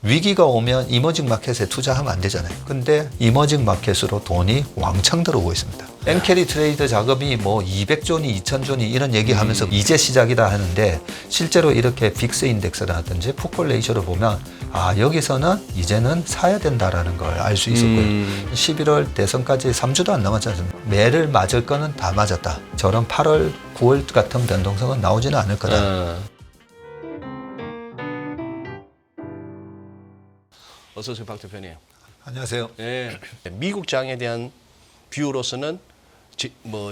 위기가 오면 이머징 마켓에 투자하면 안 되잖아요. 근데 이머징 마켓으로 돈이 왕창 들어오고 있습니다. 엔캐리 트레이드 자금이 뭐 200조니 2000조니 이런 얘기하면서 이제 시작이다 하는데 실제로 이렇게 빅스 인덱스라든지 풋볼 레이셔를 보면 아 여기서는 이제는 사야 된다라는 걸 알 수 있었고요. 11월 대선까지 3주도 안 남았지 않습니까? 매를 맞을 거는 다 맞았다. 저런 8월 9월 같은 변동성은 나오지는 않을 거다. 어서 오세요, 박 대표님. 안녕하세요. 네. 미국 장에 대한 뷰로서는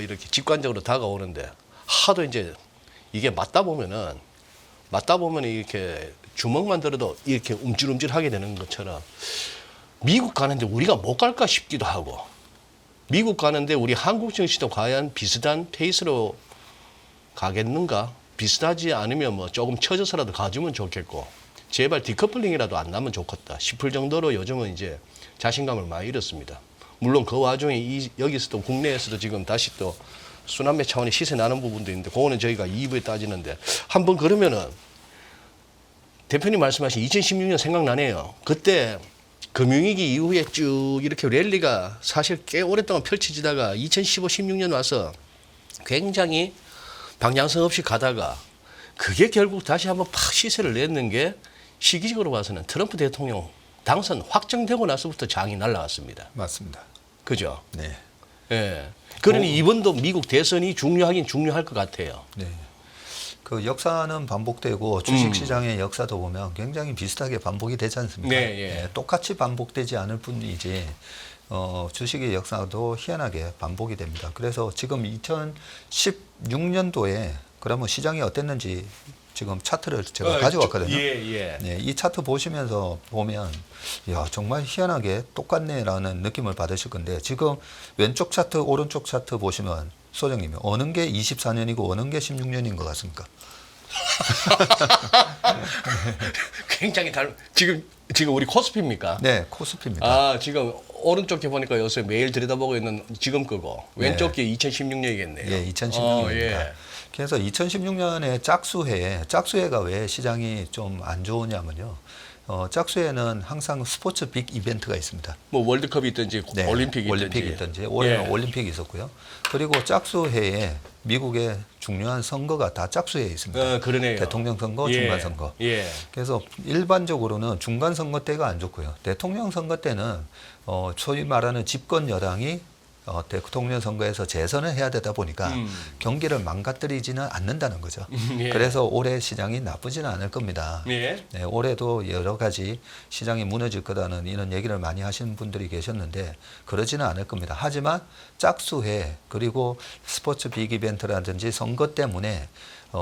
이렇게 직관적으로 다가오는데 하도 이제 이게 맞다 보면은 이렇게 주먹만 들어도 이렇게 움찔움찔하게 되는 것처럼 미국 가는데 우리가 못 갈까 싶기도 하고 미국 가는데 우리 한국 증시도 과연 비슷한 페이스로 가겠는가? 비슷하지 않으면 뭐 조금 처져서라도 가주면 좋겠고 제발 디커플링이라도 안 나면 좋겠다 싶을 정도로 요즘은 이제 자신감을 많이 잃었습니다. 물론 그 와중에 여기서도 국내에서도 지금 다시 또 순환매 차원의 시세 나는 부분도 있는데 그거는 저희가 2부에 따지는데 한번 그러면은 대표님 말씀하신 2016년 생각나네요. 그때 금융위기 이후에 쭉 이렇게 랠리가 사실 꽤 오랫동안 펼쳐지다가 2015, 16년 와서 굉장히 방향성 없이 가다가 그게 결국 다시 한번 팍 시세를 냈는 게 시기적으로 봐서는 트럼프 대통령 당선 확정되고 나서부터 장이 날라갔습니다. 맞습니다. 그죠? 네. 예. 그러니 이번도 미국 대선이 중요하긴 중요할 것 같아요. 네. 그 역사는 반복되고 주식시장의 역사도 보면 굉장히 비슷하게 반복이 되지 않습니까? 네, 예. 똑같이 반복되지 않을 뿐이지 주식의 역사도 희한하게 반복이 됩니다. 그래서 지금 2016년도에 그러면 시장이 어땠는지 지금 차트를 제가 가져왔거든요. 네, 이 차트 보시면서 보면 야 정말 희한하게 똑같네라는 느낌을 받으실 건데 지금 왼쪽 차트 오른쪽 차트 보시면 소장님이 어느 게 24년이고 어느 게 16년인 것 같습니까? 굉장히 지금 우리 코스피입니까? 네, 코스피입니다. 아, 지금 오른쪽에 보니까 요새 매일 들여다보고 있는 지금 거고 왼쪽 게 2016년이겠네요. 예, 2016년입니다. 예. 그래서 2016년에 짝수해가 왜 시장이 좀 안 좋으냐면요. 짝수해는 항상 스포츠 빅 이벤트가 있습니다. 뭐 월드컵이 있든지 네, 올림픽이 있든지 올해는 예. 올림픽이 있었고요. 그리고 짝수해에 미국의 중요한 선거가 다 짝수해에 있습니다. 그러네요. 대통령 선거, 중간 선거. 예. 그래서 일반적으로는 중간 선거 때가 안 좋고요. 대통령 선거 때는 소위 말하는 집권 여당이 대통령 선거에서 재선을 해야 되다 보니까 경기를 망가뜨리지는 않는다는 거죠. 예. 그래서 올해 시장이 나쁘지는 않을 겁니다. 예. 네, 올해도 여러 가지 시장이 무너질 거다는 이런 얘기를 많이 하시는 분들이 계셨는데 그러지는 않을 겁니다. 하지만 짝수회 그리고 스포츠 빅 이벤트라든지 선거 때문에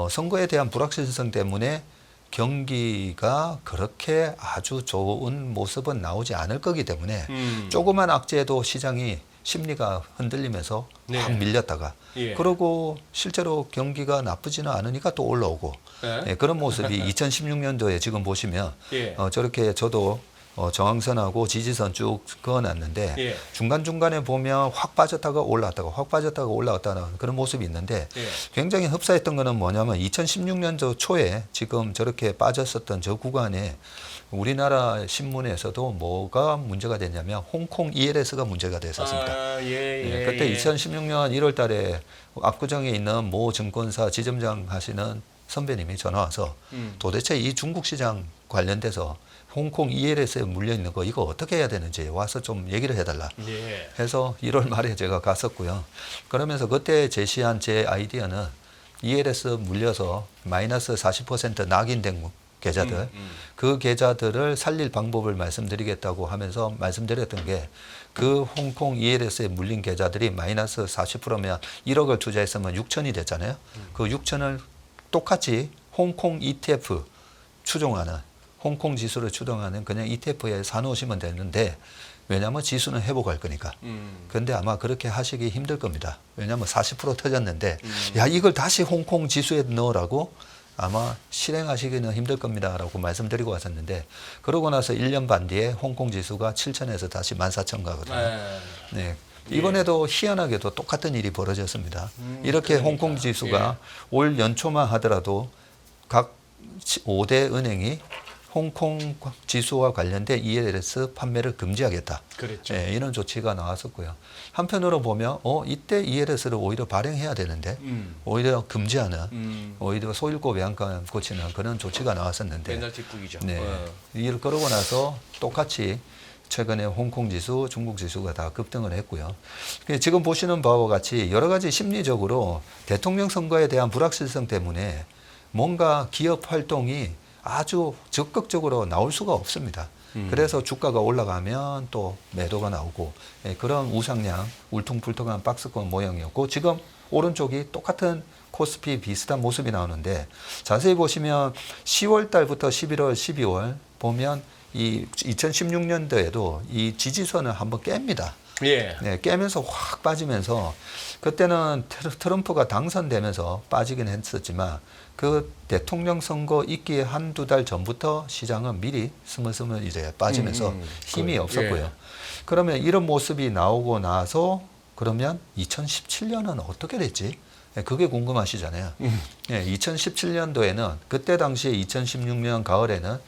선거에 대한 불확실성 때문에 경기가 그렇게 아주 좋은 모습은 나오지 않을 거기 때문에 조그만 악재도 시장이 심리가 흔들리면서 네. 확 밀렸다가 예. 그러고 실제로 경기가 나쁘지는 않으니까 또 올라오고 네, 그런 모습이 2016년도에 지금 보시면 예. 저렇게 저도 저항선하고 지지선 쭉 그어놨는데 예. 중간중간에 보면 확 빠졌다가 올라왔다가 확 빠졌다가 올라왔다는 그런 모습이 있는데 예. 굉장히 흡사했던 거는 뭐냐면 2016년도 초에 지금 저렇게 빠졌었던 저 구간에 우리나라 신문에서도 뭐가 문제가 됐냐면 홍콩 ELS가 문제가 됐었습니다. 아, 네, 그때 2016년 1월 달에 압구정에 있는 모 증권사 지점장 하시는 선배님이 전화 와서 도대체 이 중국 시장 관련돼서 홍콩 ELS에 물려 있는 거 이거 어떻게 해야 되는지 와서 좀 얘기를 해달라 예. 해서 1월 말에 제가 갔었고요. 그러면서 그때 제시한 제 아이디어는 ELS 물려서 마이너스 40% 낙인된 계좌들 그 계좌들을 살릴 방법을 말씀드리겠다고 하면서 말씀드렸던 게 그 홍콩 ELS에 물린 계좌들이 마이너스 40%면 1억을 투자했으면 6천이 됐잖아요. 그 6천을 똑같이 홍콩 ETF 추종하는 홍콩 지수를 추종하는 그냥 ETF에 사놓으시면 되는데 왜냐하면 지수는 회복할 거니까. 그런데 아마 그렇게 하시기 힘들 겁니다. 왜냐하면 40% 터졌는데 야 이걸 다시 홍콩 지수에 넣으라고 아마 실행하시기는 힘들 겁니다라고 말씀드리고 왔었는데 그러고 나서 1년 반 뒤에 홍콩 지수가 7천에서 다시 14,000 가거든요. 네. 이번에도 희한하게도 똑같은 일이 벌어졌습니다. 이렇게 그러니까. 홍콩 지수가 올 연초만 하더라도 각 5대 은행이 홍콩 지수와 관련된 ELS 판매를 금지하겠다. 그랬죠. 예, 이런 조치가 나왔었고요. 한편으로 보면 이때 ELS를 오히려 발행해야 되는데 오히려 금지하는 오히려 소일고 외양간 고치는 그런 조치가 나왔었는데 맨날 뒷북이죠. 네. 이를 그러고 나서 똑같이 최근에 홍콩 지수, 중국 지수가 다 급등을 했고요. 지금 보시는 바와 같이 여러 가지 심리적으로 대통령 선거에 대한 불확실성 때문에 뭔가 기업 활동이 아주 적극적으로 나올 수가 없습니다. 그래서 주가가 올라가면 또 매도가 나오고 그런 우상향, 울퉁불퉁한 박스권 모양이었고 지금 오른쪽이 똑같은 코스피 비슷한 모습이 나오는데 자세히 보시면 10월 달부터 11월, 12월 보면 이 2016년도에도 이 지지선을 한번 깹니다. 예. 네, 깨면서 확 빠지면서 그때는 트럼프가 당선되면서 빠지긴 했었지만 그 대통령 선거 있기 한두 달 전부터 시장은 미리 스물스물 이제 빠지면서 힘이 없었고요. 예. 그러면 이런 모습이 나오고 나서 그러면 2017년은 어떻게 됐지? 네, 그게 궁금하시잖아요. 네, 2017년도에는 그때 당시에 2016년 가을에는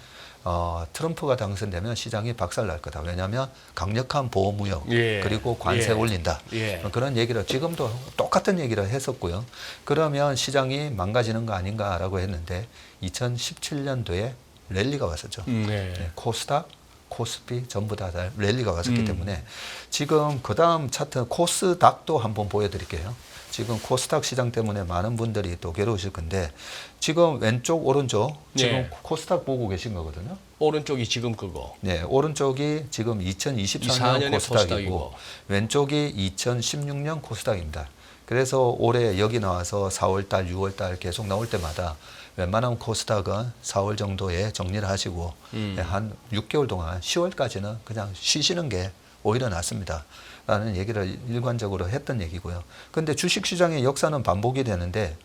트럼프가 당선되면 시장이 박살날 거다. 왜냐하면 강력한 보호무역 예. 그리고 관세 예. 올린다. 예. 그런 얘기를 지금도 똑같은 얘기를 했었고요. 그러면 시장이 망가지는 거 아닌가라고 했는데 2017년도에 랠리가 왔었죠. 네. 네, 코스닥, 코스피 전부 다 랠리가 왔었기 때문에 지금 그 다음 차트 코스닥도 한번 보여드릴게요. 지금 코스닥 시장 때문에 많은 분들이 또 괴로우실 건데 지금 왼쪽 오른쪽 지금 네. 코스닥 보고 계신 거거든요. 오른쪽이 지금 그거. 네, 오른쪽이 지금 2024년 24년의 코스닥이고 코스닥이고. 왼쪽이 2016년 코스닥입니다. 그래서 올해 여기 나와서 4월달, 6월달 계속 나올 때마다 웬만하면 코스닥은 4월 정도에 정리를 하시고 한 6개월 동안 10월까지는 그냥 쉬시는 게 오히려 낫습니다. 라는 얘기를 일관적으로 했던 얘기고요. 근데 주식시장의 역사는 반복이 되는데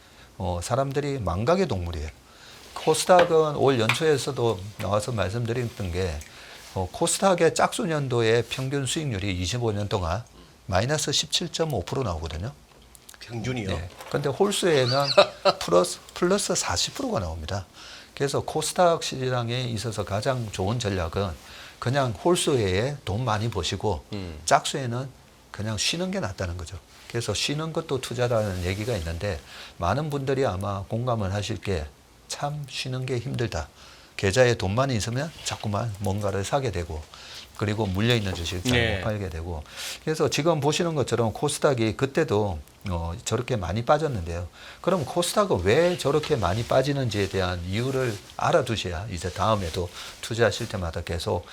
사람들이 망각의 동물이에요. 코스닥은 올 연초에서도 나와서 말씀드렸던 게 코스닥의 짝수년도의 평균 수익률이 25년 동안 마이너스 17.5% 나오거든요. 평균이요. 네. 근데 홀수에는 플러스 40%가 나옵니다. 그래서 코스닥 시장에 있어서 가장 좋은 전략은 그냥 홀수에 돈 많이 버시고 짝수에는 그냥 쉬는 게 낫다는 거죠. 그래서 쉬는 것도 투자라는 얘기가 있는데 많은 분들이 아마 공감을 하실 게 참 쉬는 게 힘들다. 계좌에 돈만 있으면 자꾸만 뭔가를 사게 되고 그리고 물려있는 주식 잘 네. 못 팔게 되고 그래서 지금 보시는 것처럼 코스닥이 그때도 저렇게 많이 빠졌는데요. 그럼 코스닥은 왜 저렇게 많이 빠지는지에 대한 이유를 알아두셔야 이제 다음에도 투자하실 때마다 계속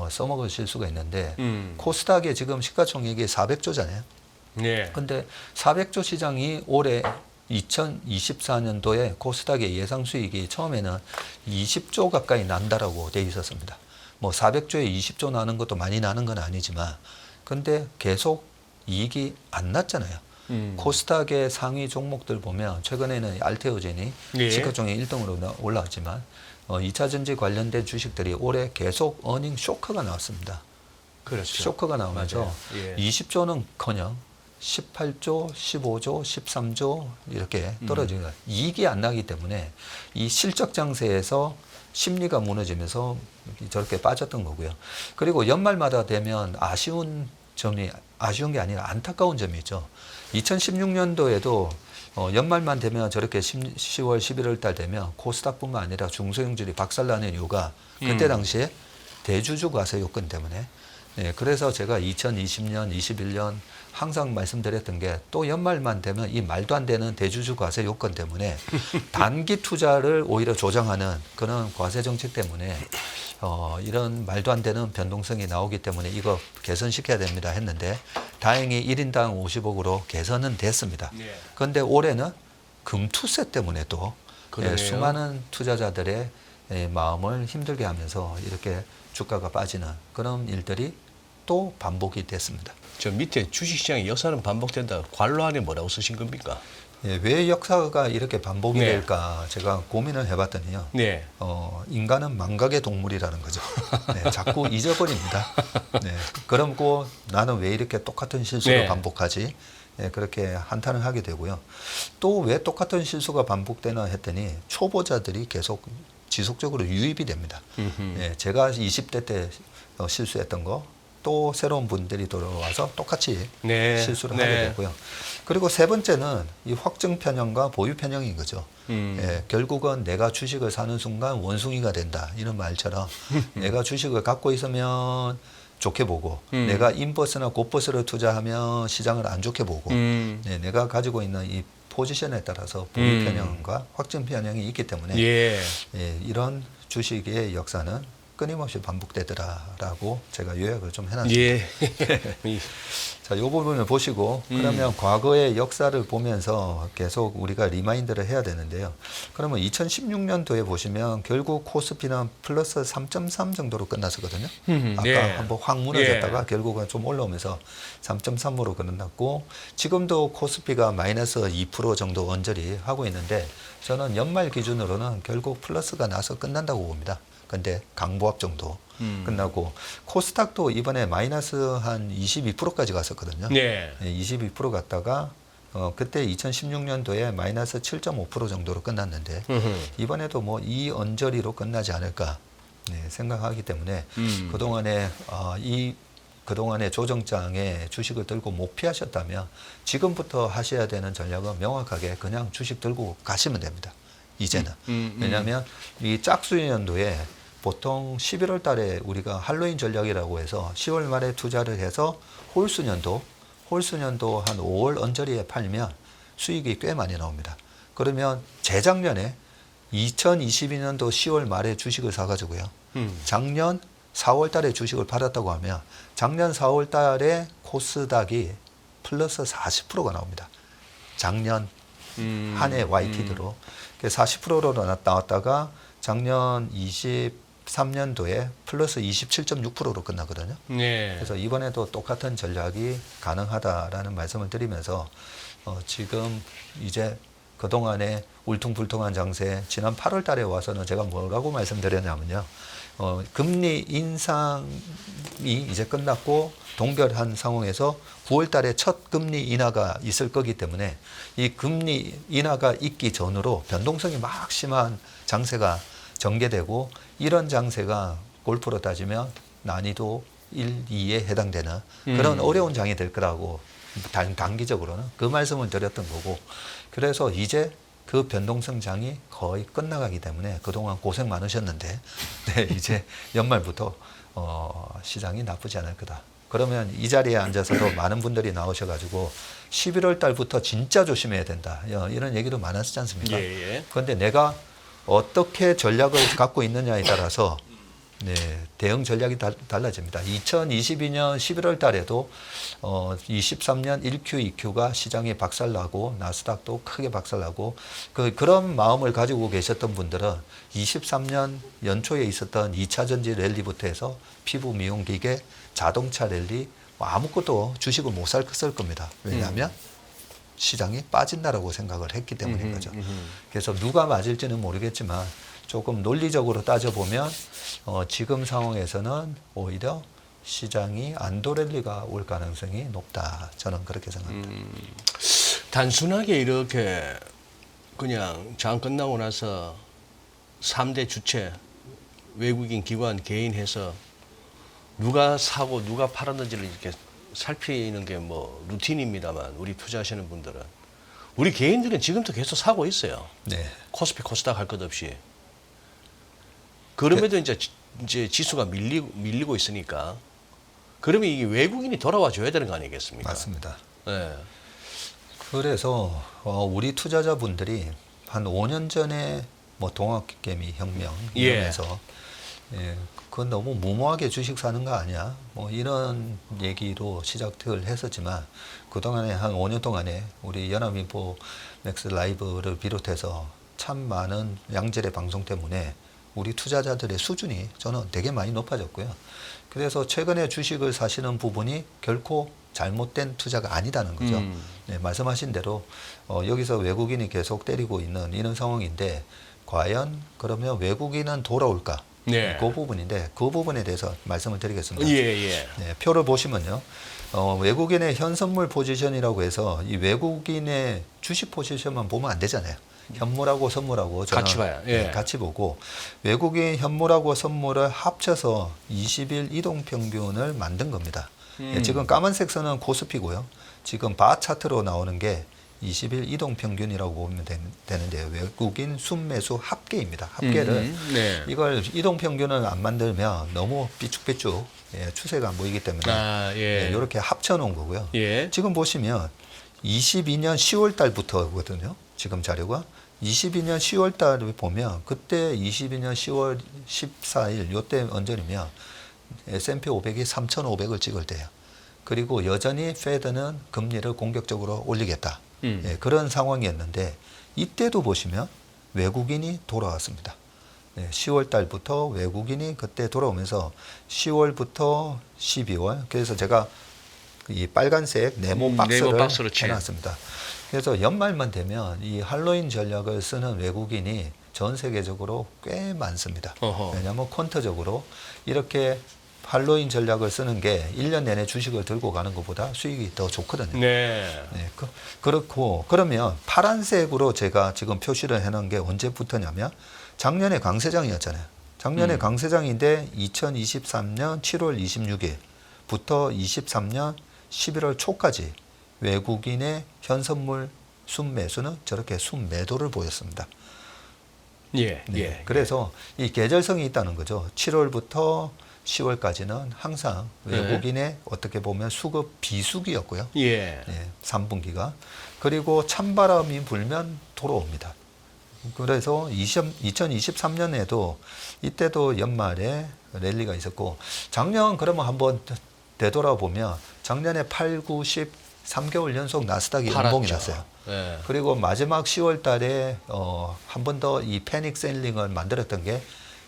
써먹으실 수가 있는데 코스닥의 지금 시가총액이 400조잖아요. 네. 근데 400조 시장이 올해 2024년도에 코스닥의 예상 수익이 처음에는 20조 가까이 난다라고 돼 있었습니다. 뭐 400조에 20조 나는 것도 많이 나는 건 아니지만 근데 계속 이익이 안 났잖아요. 코스닥의 상위 종목들 보면 최근에는 알테오젠이 예. 시가총액 1등으로 올라왔지만 2차 전지 관련된 주식들이 올해 계속 어닝 쇼크가 나왔습니다. 그렇죠. 쇼크가 나오면서 맞아요. 예. 20조는커녕 18조, 15조, 13조 이렇게 떨어지는 거예요. 이익이 안 나기 때문에 이 실적 장세에서 심리가 무너지면서 저렇게 빠졌던 거고요. 그리고 연말마다 되면 아쉬운 게 아니라 안타까운 점이 있죠. 2016년도에도 연말만 되면 저렇게 10월, 11월 달 되면 코스닥뿐만 아니라 중소형주들이 박살나는 이유가 그때 당시에 대주주 과세 요건 때문에 네, 그래서 제가 2020년, 21년 항상 말씀드렸던 게 또 연말만 되면 이 말도 안 되는 대주주 과세 요건 때문에 단기 투자를 오히려 조장하는 그런 과세 정책 때문에 이런 말도 안 되는 변동성이 나오기 때문에 이거 개선시켜야 됩니다 했는데 다행히 1인당 50억으로 개선은 됐습니다. 그런데 올해는 금투세 때문에 또 그러네요. 수많은 투자자들의 마음을 힘들게 하면서 이렇게 주가가 빠지는 그런 일들이 또 반복이 됐습니다. 저 밑에 주식시장의 역사는 반복된다. 관로 안에 뭐라고 쓰신 겁니까? 예, 왜 역사가 이렇게 반복이 네. 될까 제가 고민을 해봤더니요. 네. 인간은 망각의 동물이라는 거죠. 네, 자꾸 잊어버립니다. 네, 그러고 나는 왜 이렇게 똑같은 실수를 네. 반복하지? 네, 그렇게 한탄을 하게 되고요. 또 왜 똑같은 실수가 반복되나 했더니 초보자들이 계속 지속적으로 유입이 됩니다. 예, 제가 20대 때 실수했던 거 또 새로운 분들이 들어와서 똑같이 네. 실수를 네. 하게 되고요. 그리고 세 번째는 이 확증 편향과 보유 편향인 거죠. 예, 결국은 내가 주식을 사는 순간 원숭이가 된다 이런 말처럼 내가 주식을 갖고 있으면 좋게 보고 내가 인버스나 곧버스를 투자하면 시장을 안 좋게 보고 네, 내가 가지고 있는 이 포지션에 따라서 보유 편향과 확증 편향이 있기 때문에 예. 예, 이런 주식의 역사는 끊임없이 반복되더라라고 제가 요약을 좀 해놨습니다. 예. 자, 이 부분을 보시고 그러면 과거의 역사를 보면서 계속 우리가 리마인드를 해야 되는데요. 그러면 2016년도에 보시면 결국 코스피는 플러스 3.3 정도로 끝났었거든요. 아까 예. 한번 확 무너졌다가 결국은 좀 올라오면서 3.3으로 끝났고 지금도 코스피가 마이너스 2% 정도 언저리 하고 있는데 저는 연말 기준으로는 결국 플러스가 나서 끝난다고 봅니다. 근데 강보합 정도 끝나고 코스닥도 이번에 마이너스 한 22%까지 갔었거든요. 네. 22% 갔다가 그때 2016년도에 마이너스 7.5% 정도로 끝났는데 이번에도 뭐 이 언저리로 끝나지 않을까 네, 생각하기 때문에 그동안의 조정장에 주식을 들고 못 피하셨다면 지금부터 하셔야 되는 전략은 명확하게 그냥 주식 들고 가시면 됩니다. 이제는. 왜냐하면 이 짝수년도에 보통 11월 달에 우리가 할로윈 전략이라고 해서 10월 말에 투자를 해서 홀수년도 한 5월 언저리에 팔면 수익이 꽤 많이 나옵니다. 그러면 재작년에 2022년도 10월 말에 주식을 사가지고요. 작년 4월 달에 주식을 팔았다고 하면 작년 4월 달에 코스닥이 플러스 40%가 나옵니다. 작년 한 해 YTD로 40%로 나왔다가 작년 23년도에 플러스 27.6%로 끝나거든요. 네. 그래서 이번에도 똑같은 전략이 가능하다라는 말씀을 드리면서 지금 이제 그동안의 울퉁불퉁한 장세 지난 8월 달에 와서는 제가 뭐라고 말씀드렸냐면요. 금리 인상이 이제 끝났고 동결한 상황에서 9월 달에 첫 금리 인하가 있을 거기 때문에 이 금리 인하가 있기 전으로 변동성이 막 심한 장세가 전개되고 이런 장세가 골프로 따지면 난이도 1, 2에 해당되는 그런 어려운 장이 될 거라고 단기적으로는 그 말씀을 드렸던 거고 그래서 이제 그 변동성 장이 거의 끝나가기 때문에 그동안 고생 많으셨는데 네, 이제 연말부터 시장이 나쁘지 않을 거다. 그러면 이 자리에 앉아서도 많은 분들이 나오셔가지고 11월 달부터 진짜 조심해야 된다. 이런 얘기도 많았지 않습니까? 예. 그런데 내가 어떻게 전략을 갖고 있느냐에 따라서 네, 대응 전략이 달라집니다. 2022년 11월 달에도 23년 1Q, 2Q가 시장이 박살나고 나스닥도 크게 박살나고 그런 마음을 가지고 계셨던 분들은 23년 연초에 있었던 2차 전지 랠리부터 해서 피부 미용 기계, 자동차 랠리 아무것도 주식을 못 쓸 겁니다. 왜냐하면 시장이 빠진다라고 생각을 했기 때문인 거죠. 그래서 누가 맞을지는 모르겠지만 조금 논리적으로 따져보면 지금 상황에서는 오히려 시장이 안도랠리가 올 가능성이 높다. 저는 그렇게 생각합니다. 단순하게 이렇게 그냥 장 끝나고 나서 3대 주체 외국인 기관 개인 해서 누가 사고 누가 팔았는지를 이렇게 살피는 게 뭐 루틴입니다만 우리 투자하시는 분들은 우리 개인들은 지금도 계속 사고 있어요. 네. 코스피 코스닥 할 것 없이. 그럼에도 이제 지수가 밀리고 있으니까 그러면 이게 외국인이 돌아와 줘야 되는 거 아니겠습니까? 맞습니다. 네. 그래서 우리 투자자분들이 한 5년 전에 뭐 동학개미 혁명 이러면서 그건 너무 무모하게 주식 사는 거 아니야? 뭐 이런 얘기로 시작을 했었지만 그동안에 한 5년 동안에 우리 연합인포 맥스 라이브를 비롯해서 참 많은 양질의 방송 때문에 우리 투자자들의 수준이 저는 되게 많이 높아졌고요. 그래서 최근에 주식을 사시는 부분이 결코 잘못된 투자가 아니다는 거죠. 네, 말씀하신 대로 여기서 외국인이 계속 때리고 있는 이런 상황인데 과연 그러면 외국인은 돌아올까? 네. 그 부분인데 그 부분에 대해서 말씀을 드리겠습니다. 예. 네, 표를 보시면요. 외국인의 현선물 포지션이라고 해서 이 외국인의 주식 포지션만 보면 안 되잖아요. 현물하고 선물하고 저는 같이 봐요. 예. 같이 보고 외국인 현물하고 선물을 합쳐서 20일 이동 평균을 만든 겁니다. 예, 지금 까만색 선은 코스피고요. 지금 바 차트로 나오는 게 20일 이동 평균이라고 보면 되는데 외국인 순매수 합계입니다. 합계를 네. 이걸 이동 평균을 안 만들면 너무 삐쭉삐쭉 추세가 안 보이기 때문에 이렇게 합쳐 놓은 거고요. 예. 지금 보시면 22년 10월 달부터거든요. 지금 자료가 22년 10월 달을 보면 그때 22년 10월 14일 요때 언저리면 S&P 500이 3,500을 찍을 때예요. 그리고 여전히 페드는 금리를 공격적으로 올리겠다. 그런 상황이었는데 이때도 보시면 외국인이 돌아왔습니다. 10월 달부터 외국인이 그때 돌아오면서 10월부터 12월 그래서 제가 이 빨간색 네모 박스를 해놨습니다. 그래서 연말만 되면 이 할로윈 전략을 쓰는 외국인이 전 세계적으로 꽤 많습니다. 왜냐하면 퀀터적으로 이렇게 할로윈 전략을 쓰는 게 1년 내내 주식을 들고 가는 것보다 수익이 더 좋거든요. 네. 그렇고 그러면 파란색으로 제가 지금 표시를 해놓은 게 언제부터냐면 작년에 강세장이었잖아요. 작년에 강세장인데 2023년 7월 26일부터 23년 11월 초까지 외국인의 현선물 순매수는 저렇게 순매도를 보였습니다. 예. 예. 그래서 이 계절성이 있다는 거죠. 7월부터 10월까지는 항상 외국인의 어떻게 보면 수급 비수기였고요. 예. 3분기가. 그리고 찬바람이 불면 돌아옵니다. 그래서 2023년에도 이때도 연말에 랠리가 있었고 작년 그러면 한번 되돌아보면 작년에 8, 9, 10 3개월 연속 나스닥이 연봉이 났어요. 예. 그리고 마지막 10월 달에 한 번 더 이 패닉 셀링을 만들었던 게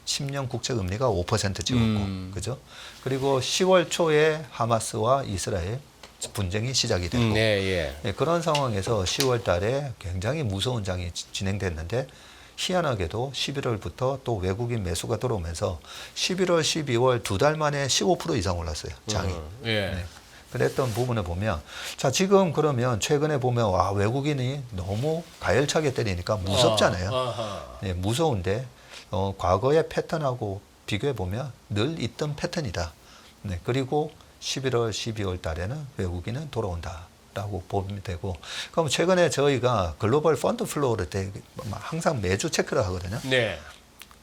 10년 국채 금리가 5% 찍었고, 그죠? 그리고 10월 초에 하마스와 이스라엘 분쟁이 시작이 됐고, 그런 상황에서 10월 달에 굉장히 무서운 장이 진행됐는데, 희한하게도 11월부터 또 외국인 매수가 들어오면서 11월, 12월 두 달 만에 15% 이상 올랐어요, 장이. 그랬던 부분을 보면, 자, 지금 그러면 최근에 보면, 와, 외국인이 너무 가열차게 때리니까 무섭잖아요. 무서운데, 과거의 패턴하고 비교해 보면 늘 있던 패턴이다. 그리고 11월, 12월 달에는 외국인은 돌아온다라고 보면 되고, 그럼 최근에 저희가 글로벌 펀드 플로우를 항상 매주 체크를 하거든요.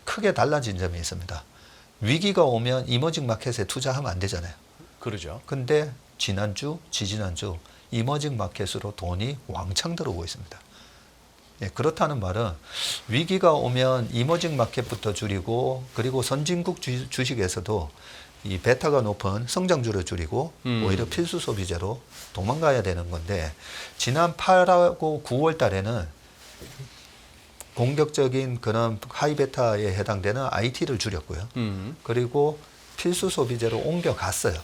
크게 달라진 점이 있습니다. 위기가 오면 이머징 마켓에 투자하면 안 되잖아요. 그러죠. 근데 지난주, 지지난주 이머징 마켓으로 돈이 왕창 들어오고 있습니다. 그렇다는 말은 위기가 오면 이머징 마켓부터 줄이고 그리고 선진국 주식에서도 이 베타가 높은 성장주를 줄이고 오히려 필수 소비재로 도망가야 되는 건데 지난 8하고 9월 달에는 공격적인 그런 하이 베타에 해당되는 IT를 줄였고요. 그리고 필수 소비재로 옮겨갔어요.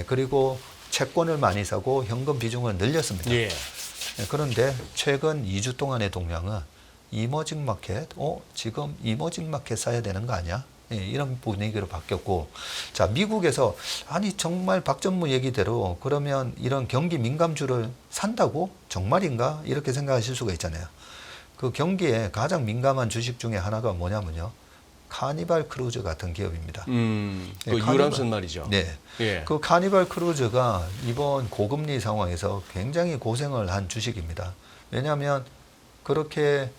그리고 채권을 많이 사고 현금 비중을 늘렸습니다. 그런데 최근 2주 동안의 동향은 이머징 마켓, 지금 이머징 마켓 사야 되는 거 아니야? 이런 분위기로 바뀌었고, 자, 미국에서, 아니, 정말 박전무 얘기대로 그러면 이런 경기 민감주를 산다고? 정말인가? 이렇게 생각하실 수가 있잖아요. 그 경기에 가장 민감한 주식 중에 하나가 뭐냐면요. 카니발 크루즈 같은 기업입니다. 그 유람선 말이죠. 그 카니발 크루즈가 이번 고금리 상황에서 굉장히 고생을 한 주식입니다. 왜냐하면 그렇게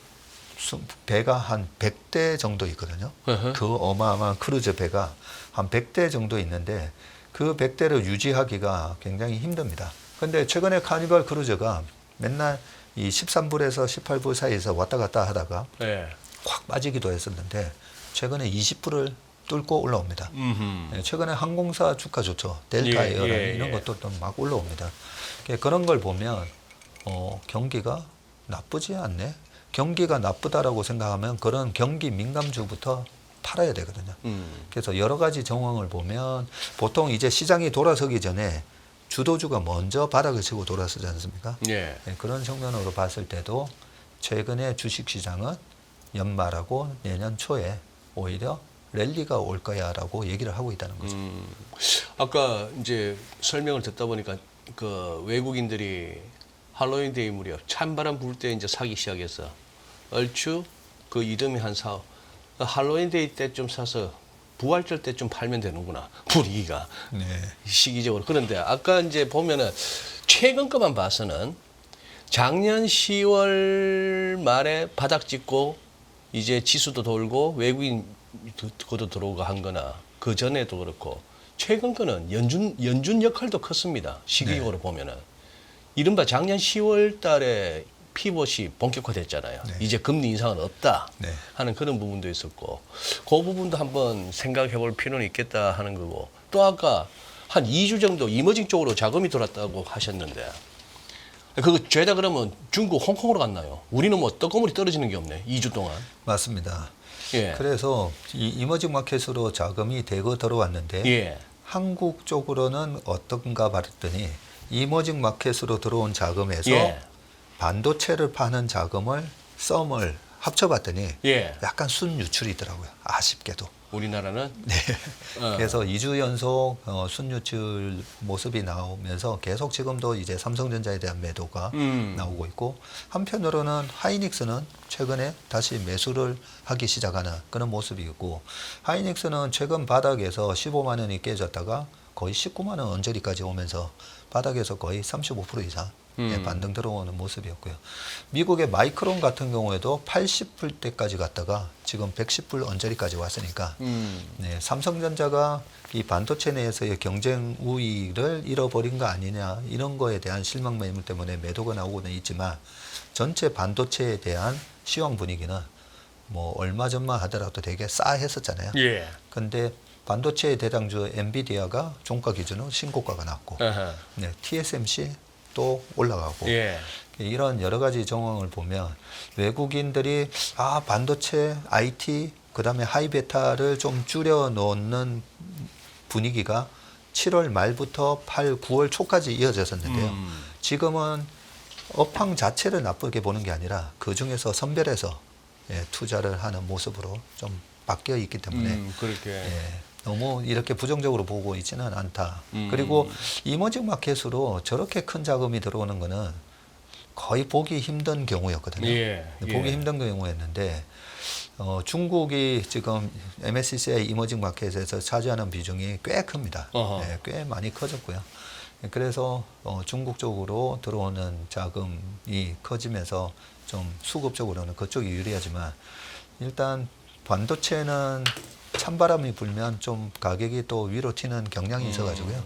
배가 한 100대 정도 있거든요. 그 어마어마한 크루즈 배가 한 100대 정도 있는데 그 100대를 유지하기가 굉장히 힘듭니다. 근데 최근에 카니발 크루즈가 맨날 이 13불에서 18불 사이에서 왔다 갔다 하다가 확 빠지기도 했었는데 최근에 20불을 뚫고 올라옵니다. 최근에 항공사 주가 좋죠. 델타 에어라인 이런 것도 막 올라옵니다. 그런 걸 보면 경기가 나쁘지 않네. 경기가 나쁘다라고 생각하면 그런 경기 민감주부터 팔아야 되거든요. 그래서 여러 가지 정황을 보면 보통 이제 시장이 돌아서기 전에 주도주가 먼저 바닥을 치고 돌아서지 않습니까? 그런 측면으로 봤을 때도 최근에 주식시장은 연말하고 내년 초에 오히려 랠리가 올 거야라고 얘기를 하고 있다는 거죠. 아까 이제 설명을 듣다 보니까 그 외국인들이 할로윈 데이 무렵 찬바람 불 때 이제 사기 시작해서 얼추 그 이듬해 한 사업 할로윈데이 때좀 사서 부활절 때좀 팔면 되는구나 분위기가 네. 시기적으로. 그런데 아까 이제 보면은 최근 것만 봐서는 작년 10월 말에 바닥 찍고 이제 지수도 돌고 외국인 그것도 들어오고 한 거나 그 전에도 그렇고 최근 거는 연준 역할도 컸습니다. 시기적으로 보면은 이른바 작년 10월 달에 피벗이 본격화됐잖아요. 네. 이제 금리 인상은 없다 네. 하는 그런 부분도 있었고 그 부분도 한번 생각해 볼 필요는 있겠다 하는 거고 또 아까 한 2주 정도 이머징 쪽으로 자금이 돌았다고 하셨는데 그거 죄다 그러면 중국 홍콩으로 갔나요? 우리는 뭐 떡고물이 떨어지는 게 없네. 2주 동안. 맞습니다. 예. 그래서 이 이머징 마켓으로 자금이 대거 들어왔는데 예. 한국 쪽으로는 어떤가 봤더니 이머징 마켓으로 들어온 자금에서 예. 반도체를 파는 자금을 썸을 합쳐봤더니 예. 약간 순유출이더라고요. 아쉽게도. 우리나라는 네. 그래서 2주 연속 순유출 모습이 나오면서 계속 지금도 이제 삼성전자에 대한 매도가 나오고 있고 한편으로는 하이닉스는 최근에 다시 매수를 하기 시작하는 그런 모습이 있고 하이닉스는 최근 바닥에서 15만 원이 깨졌다가 거의 19만 원 언저리까지 오면서 바닥에서 거의 35% 이상 반등 들어오는 모습이었고요. 미국의 마이크론 같은 경우에도 80불대까지 갔다가 지금 110불 언저리까지 왔으니까 네, 삼성전자가 이 반도체 내에서의 경쟁 우위를 잃어버린 거 아니냐 이런 거에 대한 실망 매물 때문에 매도가 나오고는 있지만 전체 반도체에 대한 시황 분위기는 뭐 얼마 전만 하더라도 되게 싸했었잖아요. 예. 근데 반도체의 대장주 엔비디아가 종가 기준으로 신고가가 났고 네, TSMC 또 올라가고 예. 이런 여러 가지 정황을 보면 외국인들이 반도체, IT, 그다음에 하이베타를 좀 줄여 놓는 분위기가 7월 말부터 9월 초까지 이어졌었는데요. 지금은 업황 자체를 나쁘게 보는 게 아니라 그 중에서 선별해서 투자를 하는 모습으로 좀 바뀌어 있기 때문에 그렇게. 너무 이렇게 부정적으로 보고 있지는 않다. 그리고 이머징 마켓으로 저렇게 큰 자금이 들어오는 거는 거의 보기 힘든 경우였거든요. 예. 보기 힘든 경우였는데 중국이 지금 MSCI 이머징 마켓에서 차지하는 비중이 꽤 큽니다. 꽤 많이 커졌고요. 그래서 중국 쪽으로 들어오는 자금이 커지면서 좀 수급적으로는 그쪽이 유리하지만 일단 반도체는 찬바람이 불면 좀 가격이 또 위로 튀는 경향이 있어가지고요.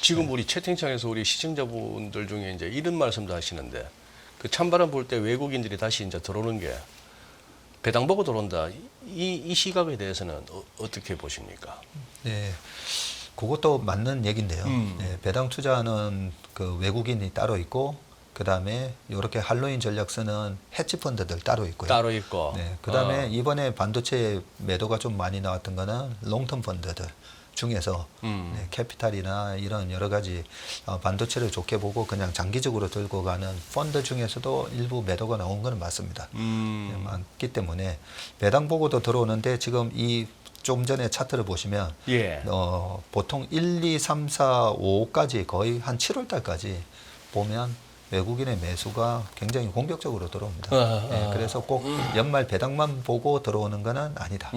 지금 우리 채팅창에서 우리 시청자분들 중에 이제 이런 말씀도 하시는데 그 찬바람 불 때 외국인들이 다시 이제 들어오는 게 배당 보고 들어온다. 이 시각에 대해서는 어떻게 보십니까? 네, 그것도 맞는 얘기인데요. 네, 배당 투자하는 그 외국인이 따로 있고 그 다음에 이렇게 할로윈 전략 쓰는 헤지 펀드들 따로 있고요. 따로 있고. 네, 그 다음에 이번에 반도체 매도가 좀 많이 나왔던 거는 롱텀 펀드들 중에서 네, 캐피탈이나 이런 여러 가지 반도체를 좋게 보고 그냥 장기적으로 들고 가는 펀드 중에서도 일부 매도가 나온 거는 맞습니다. 네, 많기 때문에 배당 보고도 들어오는데 지금 이 좀 전에 차트를 보시면 예. 보통 1, 2, 3, 4, 5까지 거의 한 7월 달까지 보면 외국인의 매수가 굉장히 공격적으로 들어옵니다. 네, 그래서 꼭 연말 배당만 보고 들어오는 거는 아니다.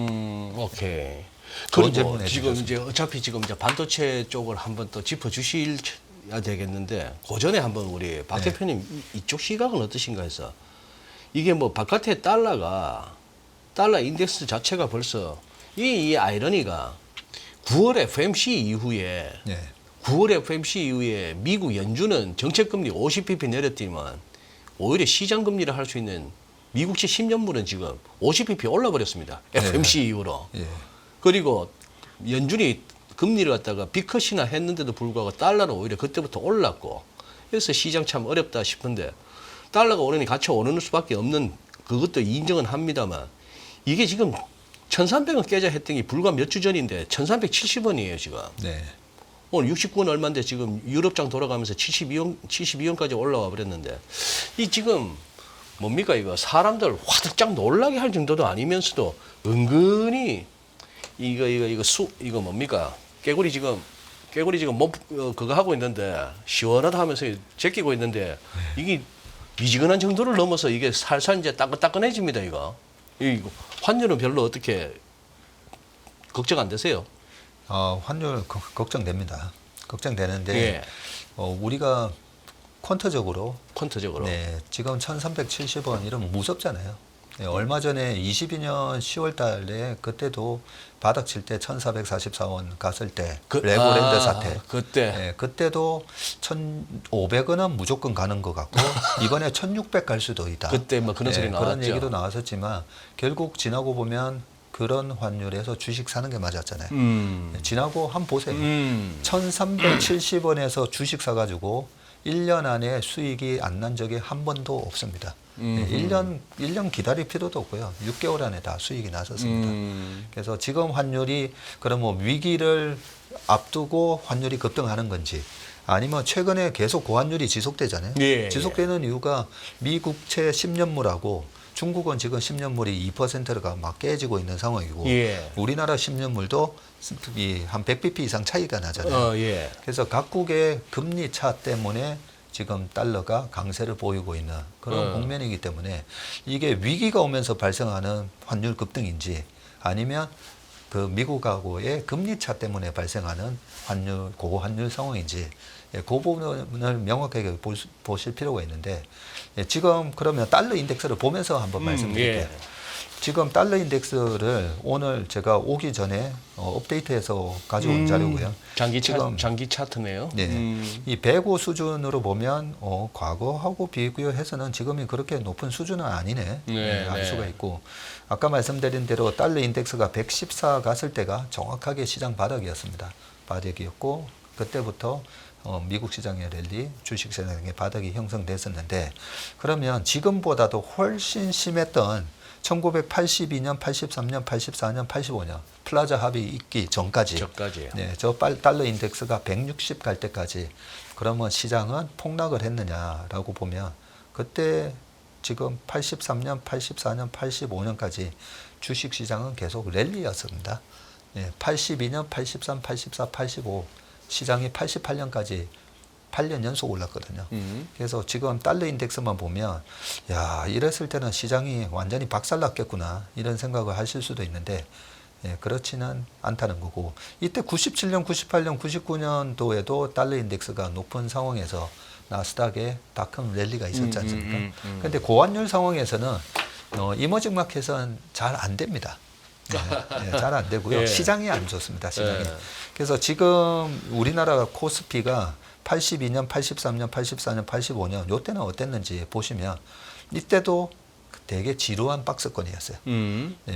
오케이. 좋은 그리고 질문해 지금 주셨습니다. 이제 어차피 지금 이제 반도체 쪽을 한번 또 짚어주셔야 되겠는데 그 전에 한번 우리 박 대표님 이쪽 시각은 어떠신가 해서 이게 뭐 바깥에 달러 인덱스 자체가 벌써 이 아이러니가 9월 FMC 이후에 네. 9월 FMC 이후에 미국 연준은 정책금리 50bp 내렸더니만 오히려 시장금리를 할 수 있는 미국채 10년물은 지금 50bp 올라버렸습니다. FMC 이후로. 예. 그리고 연준이 금리를 갖다가 비컷이나 했는데도 불구하고 달러는 오히려 그때부터 올랐고 그래서 시장 참 어렵다 싶은데 달러가 오르니 같이 오르는 수밖에 없는 그것도 인정은 합니다만 이게 지금 1,300원 깨자 했던 게 불과 몇 주 전인데 1,370원이에요 지금. 네. 오늘 69원 얼마인데 지금 유럽장 돌아가면서 72원까지 올라와 버렸는데 이 지금 뭡니까 이거 사람들 화들짝 놀라게 할 정도도 아니면서도 은근히 이거 뭡니까 깨구리 지금 그거 하고 있는데 시원하다 하면서 제끼고 있는데 이게 미지근한 정도를 넘어서 이게 살살 이제 따끈따끈해집니다. 이거. 이 환율은 별로 어떻게 걱정 안 되세요? 환율 걱정됩니다. 걱정되는데 예. 우리가 퀀터적으로 퀀터적으로. 네, 지금 1,370원 이러면 무섭잖아요. 네, 얼마 전에 22년 10월 달에 그때도 바닥 칠 때 1,444원 갔을 때 레고랜드 사태. 그때. 네, 그때도 1,500원은 무조건 가는 것 같고 이번에 1,600 갈 수도 있다. 그때 뭐 그런 소리 나왔죠. 그런 얘기도 나왔었지만 결국 지나고 보면 그런 환율에서 주식 사는 게 맞았잖아요. 지나고 한번 보세요. 1,370원에서 주식 사가지고 1년 안에 수익이 안 난 적이 한 번도 없습니다. 네, 1년 기다릴 필요도 없고요. 6개월 안에 다 수익이 났었습니다. 그래서 지금 환율이 그러면 위기를 앞두고 환율이 급등하는 건지 아니면 최근에 계속 고환율이 지속되잖아요. 예, 지속되는 이유가 미국채 10년물하고 중국은 지금 10년물이 2%가 막 깨지고 있는 상황이고 예. 우리나라 10년물도 한 100bp 이상 차이가 나잖아요. 예. 그래서 각국의 금리 차 때문에 지금 달러가 강세를 보이고 있는 그런 국면이기 때문에 이게 위기가 오면서 발생하는 환율 급등인지 아니면 그 미국하고의 금리 차 때문에 발생하는 환율 고고 환율 상황인지 그 부분을 명확하게 보실 필요가 있는데 지금 그러면 달러 인덱스를 보면서 한번 말씀드릴게요. 예. 지금 달러 인덱스를 오늘 제가 오기 전에 업데이트해서 가져온 자료고요. 장기 차트네요. 네, 이 105 수준으로 보면 과거하고 비교해서는 지금이 그렇게 높은 수준은 아니네. 알 수가 있고 아까 말씀드린 대로 달러 인덱스가 114 갔을 때가 정확하게 시장 바닥이었습니다. 바닥이었고 그때부터 미국 시장의 랠리, 주식 시장의 바닥이 형성됐었는데 그러면 지금보다도 훨씬 심했던 1982년, 83년, 84년, 85년 플라자 합의 있기 전까지 네, 저 달러 인덱스가 160 갈 때까지 그러면 시장은 폭락을 했느냐라고 보면 그때 지금 83년, 84년, 85년까지 주식 시장은 계속 랠리였습니다. 네, 82년, 83, 84, 85 시장이 88년까지 8년 연속 올랐거든요. 그래서 지금 달러 인덱스만 보면 야 이랬을 때는 시장이 완전히 박살났겠구나 이런 생각을 하실 수도 있는데 그렇지는 않다는 거고 이때 97년, 98년, 99년도에도 달러 인덱스가 높은 상황에서 나스닥에 닷컴 랠리가 있었지 않습니까? 그런데 고환율 상황에서는 이머징 마켓은 잘 안 됩니다. 잘 안 되고요. 시장이 안 좋습니다. 시장이. 그래서 지금 우리나라 코스피가 82년, 83년, 84년, 85년 요때는 어땠는지 보시면 이때도 되게 지루한 박스권이었어요.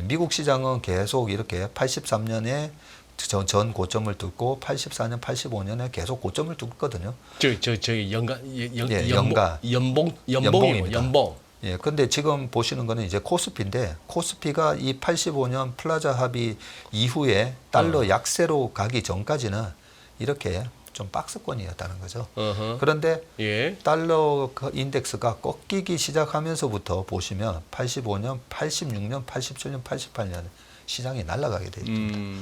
미국 시장은 계속 이렇게 83년에 전 고점을 뚫고 84년, 85년에 계속 고점을 뚫거든요. 저기 연봉입니다. 연봉. 예, 근데 지금 보시는 거는 이제 코스피인데 코스피가 이 85년 플라자 합의 이후에 달러 약세로 가기 전까지는 이렇게 좀 박스권이었다는 거죠. 그런데 달러 인덱스가 꺾이기 시작하면서부터 보시면 85년, 86년, 87년, 88년 시장이 날아가게 돼 있습니다.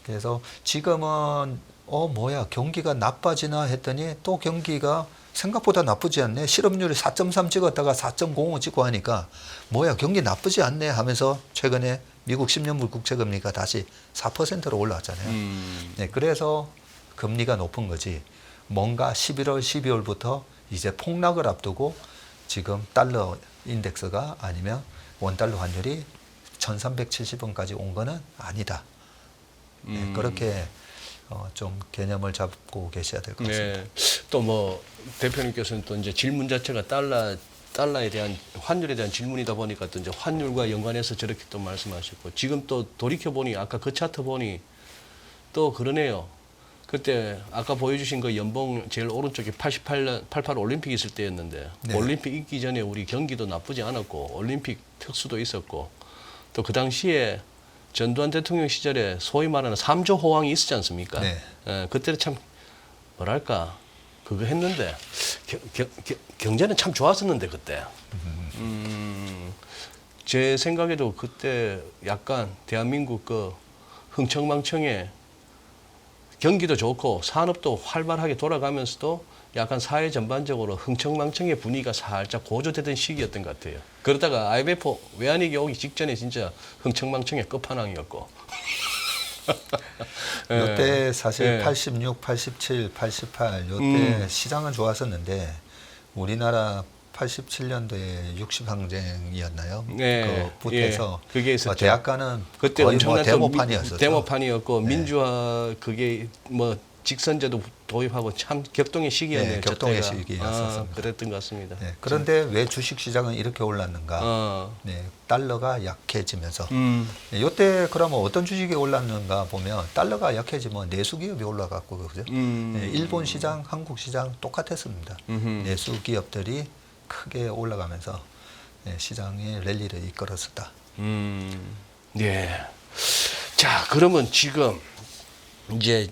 그래서 지금은 뭐야 경기가 나빠지나 했더니 또 경기가 생각보다 나쁘지 않네. 실업률이 4.3 찍었다가 4.05 찍고 하니까 뭐야 경기 나쁘지 않네 하면서 최근에 미국 10년물 국채금리가 다시 4%로 올라왔잖아요. 네, 그래서 금리가 높은 거지. 뭔가 11월, 12월부터 이제 폭락을 앞두고 지금 달러 인덱스가 아니면 원달러 환율이 1370원까지 온 거는 아니다. 네, 그렇게 좀 개념을 잡고 계셔야 될 것 같습니다. 네. 또 뭐 대표님께서는 또 이제 질문 자체가 달러에 대한 환율에 대한 질문이다 보니까 또 이제 환율과 연관해서 저렇게 또 말씀하셨고 지금 또 돌이켜 보니 아까 그 차트 보니 또 그러네요. 그때 아까 보여주신 그 연봉 제일 오른쪽에 88 올림픽 있을 때였는데 올림픽 있기 전에 우리 경기도 나쁘지 않았고 올림픽 특수도 있었고 또 그 당시에 전두환 대통령 시절에 소위 말하는 3조 호황이 있었지 않습니까? 그때는 참 뭐랄까 그거 했는데 경제는 참 좋았었는데 그때. 제 생각에도 그때 약간 대한민국 그 흥청망청에 경기도 좋고 산업도 활발하게 돌아가면서도 약간 사회 전반적으로 흥청망청의 분위기가 살짝 고조되던 시기였던 것 같아요. 그러다가 IMF 외환위기 오기 직전에 진짜 흥청망청의 끝판왕이었고. 이때 사실 예. 86, 87, 88 이때 시장은 좋았었는데 우리나라 87년도에 60항쟁이었나요? 네. 그 붙어서 예. 그게 있었죠. 대학가는 그때 거의 엄청난 데모판이었었죠. 데모판이었고 네. 민주화 그게 뭐 직선제도 도입하고 참 격동의 시기였네요. 네, 격동의 저때가. 시기였었습니다. 그랬던 것 같습니다. 네, 그런데 왜 주식시장은 이렇게 올랐는가? 네, 달러가 약해지면서 이때 그러면 어떤 주식이 올랐는가 보면 달러가 약해지면 내수기업이 올라갔고 그죠? 네, 일본 시장, 한국 시장 똑같았습니다. 내수기업들이 크게 올라가면서 네, 시장의 랠리를 이끌었었다. 네. 자, 그러면 지금 이제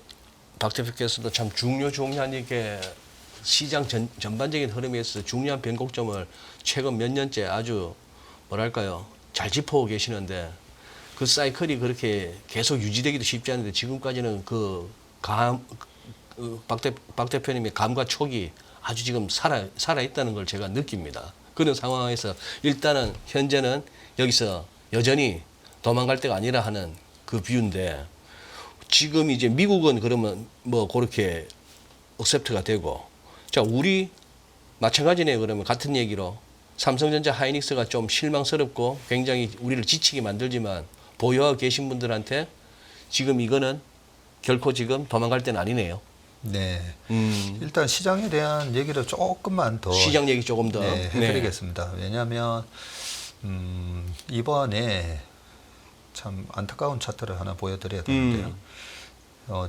박 대표께서도 참 중요한 이게 시장 전반적인 흐름에서 중요한 변곡점을 최근 몇 년째 아주 뭐랄까요 잘 짚어오고 계시는데 그 사이클이 그렇게 계속 유지되기도 쉽지 않은데 지금까지는 박 대표님의 감과 촉이 아주 지금 살아 있다는 걸 제가 느낍니다. 그런 상황에서 일단은 현재는 여기서 여전히 도망갈 때가 아니라 하는 그 뷰인데 지금 이제 미국은 그러면 뭐 그렇게 억셉트가 되고 자 우리 마찬가지네요. 그러면 같은 얘기로 삼성전자 하이닉스가 좀 실망스럽고 굉장히 우리를 지치게 만들지만 보유하고 계신 분들한테 지금 이거는 결코 지금 도망갈 때는 아니네요. 네. 일단 시장에 대한 얘기를 조금만 더 시장 얘기 조금 더 네, 해드리겠습니다. 왜냐하면 이번에 참 안타까운 차트를 하나 보여드려야 되는데요.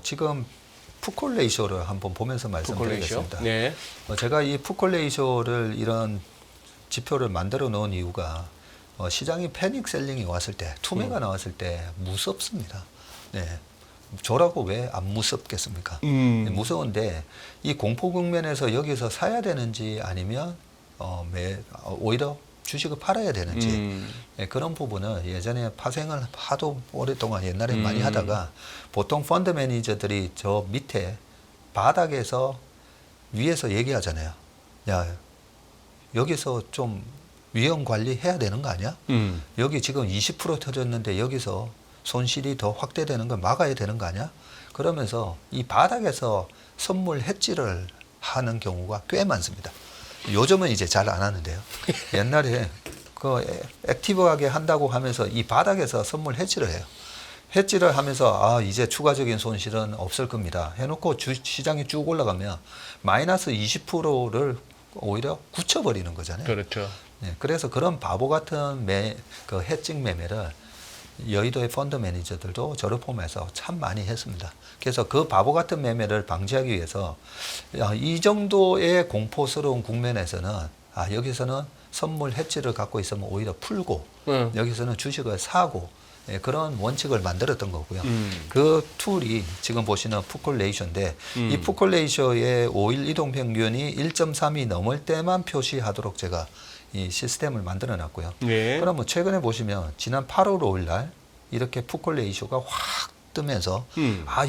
지금 풋콜 레이쇼를 한번 보면서 말씀드리겠습니다. 네. 제가 이 풋콜 레이쇼를 이런 지표를 만들어 놓은 이유가 시장이 패닉 셀링이 왔을 때, 투매가 나왔을 때 무섭습니다. 네. 저라고 왜 안 무섭겠습니까? 무서운데 이 공포 국면에서 여기서 사야 되는지 아니면 오히려 주식을 팔아야 되는지 그런 부분은 예전에 파생을 하도 오랫동안 옛날에 많이 하다가 보통 펀드 매니저들이 저 밑에 바닥에서 위에서 얘기하잖아요. 야, 여기서 좀 위험 관리해야 되는 거 아니야? 여기 지금 20% 터졌는데 여기서 손실이 더 확대되는 걸 막아야 되는 거 아니야? 그러면서 이 바닥에서 선물 해지를 하는 경우가 꽤 많습니다. 요즘은 이제 잘 안 하는데요. 옛날에 그 액티브하게 한다고 하면서 이 바닥에서 선물 해지를 해요. 해지를 하면서 이제 추가적인 손실은 없을 겁니다. 해놓고 시장이 쭉 올라가면 마이너스 20%를 오히려 굳혀버리는 거잖아요. 그렇죠. 네, 그래서 그런 바보 같은 그 해칭 매매를 여의도의 펀드 매니저들도 저를 포함해서 참 많이 했습니다. 그래서 그 바보 같은 매매를 방지하기 위해서 이 정도의 공포스러운 국면에서는 여기서는 선물 해지를 갖고 있으면 오히려 풀고 여기서는 주식을 사고 그런 원칙을 만들었던 거고요. 그 툴이 지금 보시는 풋콜레이쇼인데 이 풋콜레이쇼의 5일 이동 평균이 1.3이 넘을 때만 표시하도록 제가 이 시스템을 만들어 놨고요. 네. 그러면 최근에 보시면 지난 8월 5일 날 이렇게 풋콜 레이쇼가 확 뜨면서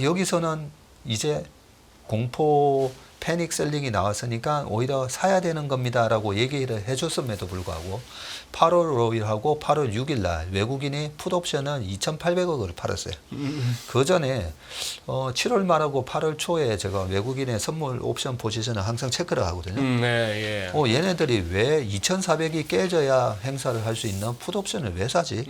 여기서는 이제 공포 패닉 셀링이 나왔으니까 오히려 사야 되는 겁니다라고 얘기를 해줬음에도 불구하고 8월 5일하고 8월 6일 날 외국인이 풋옵션을 2,800억을 팔았어요. 그 전에 7월 말하고 8월 초에 제가 외국인의 선물 옵션 포지션을 항상 체크를 하거든요. 네, 예. 얘네들이 왜 2,400이 깨져야 행사를 할 수 있는 풋옵션을 왜 사지?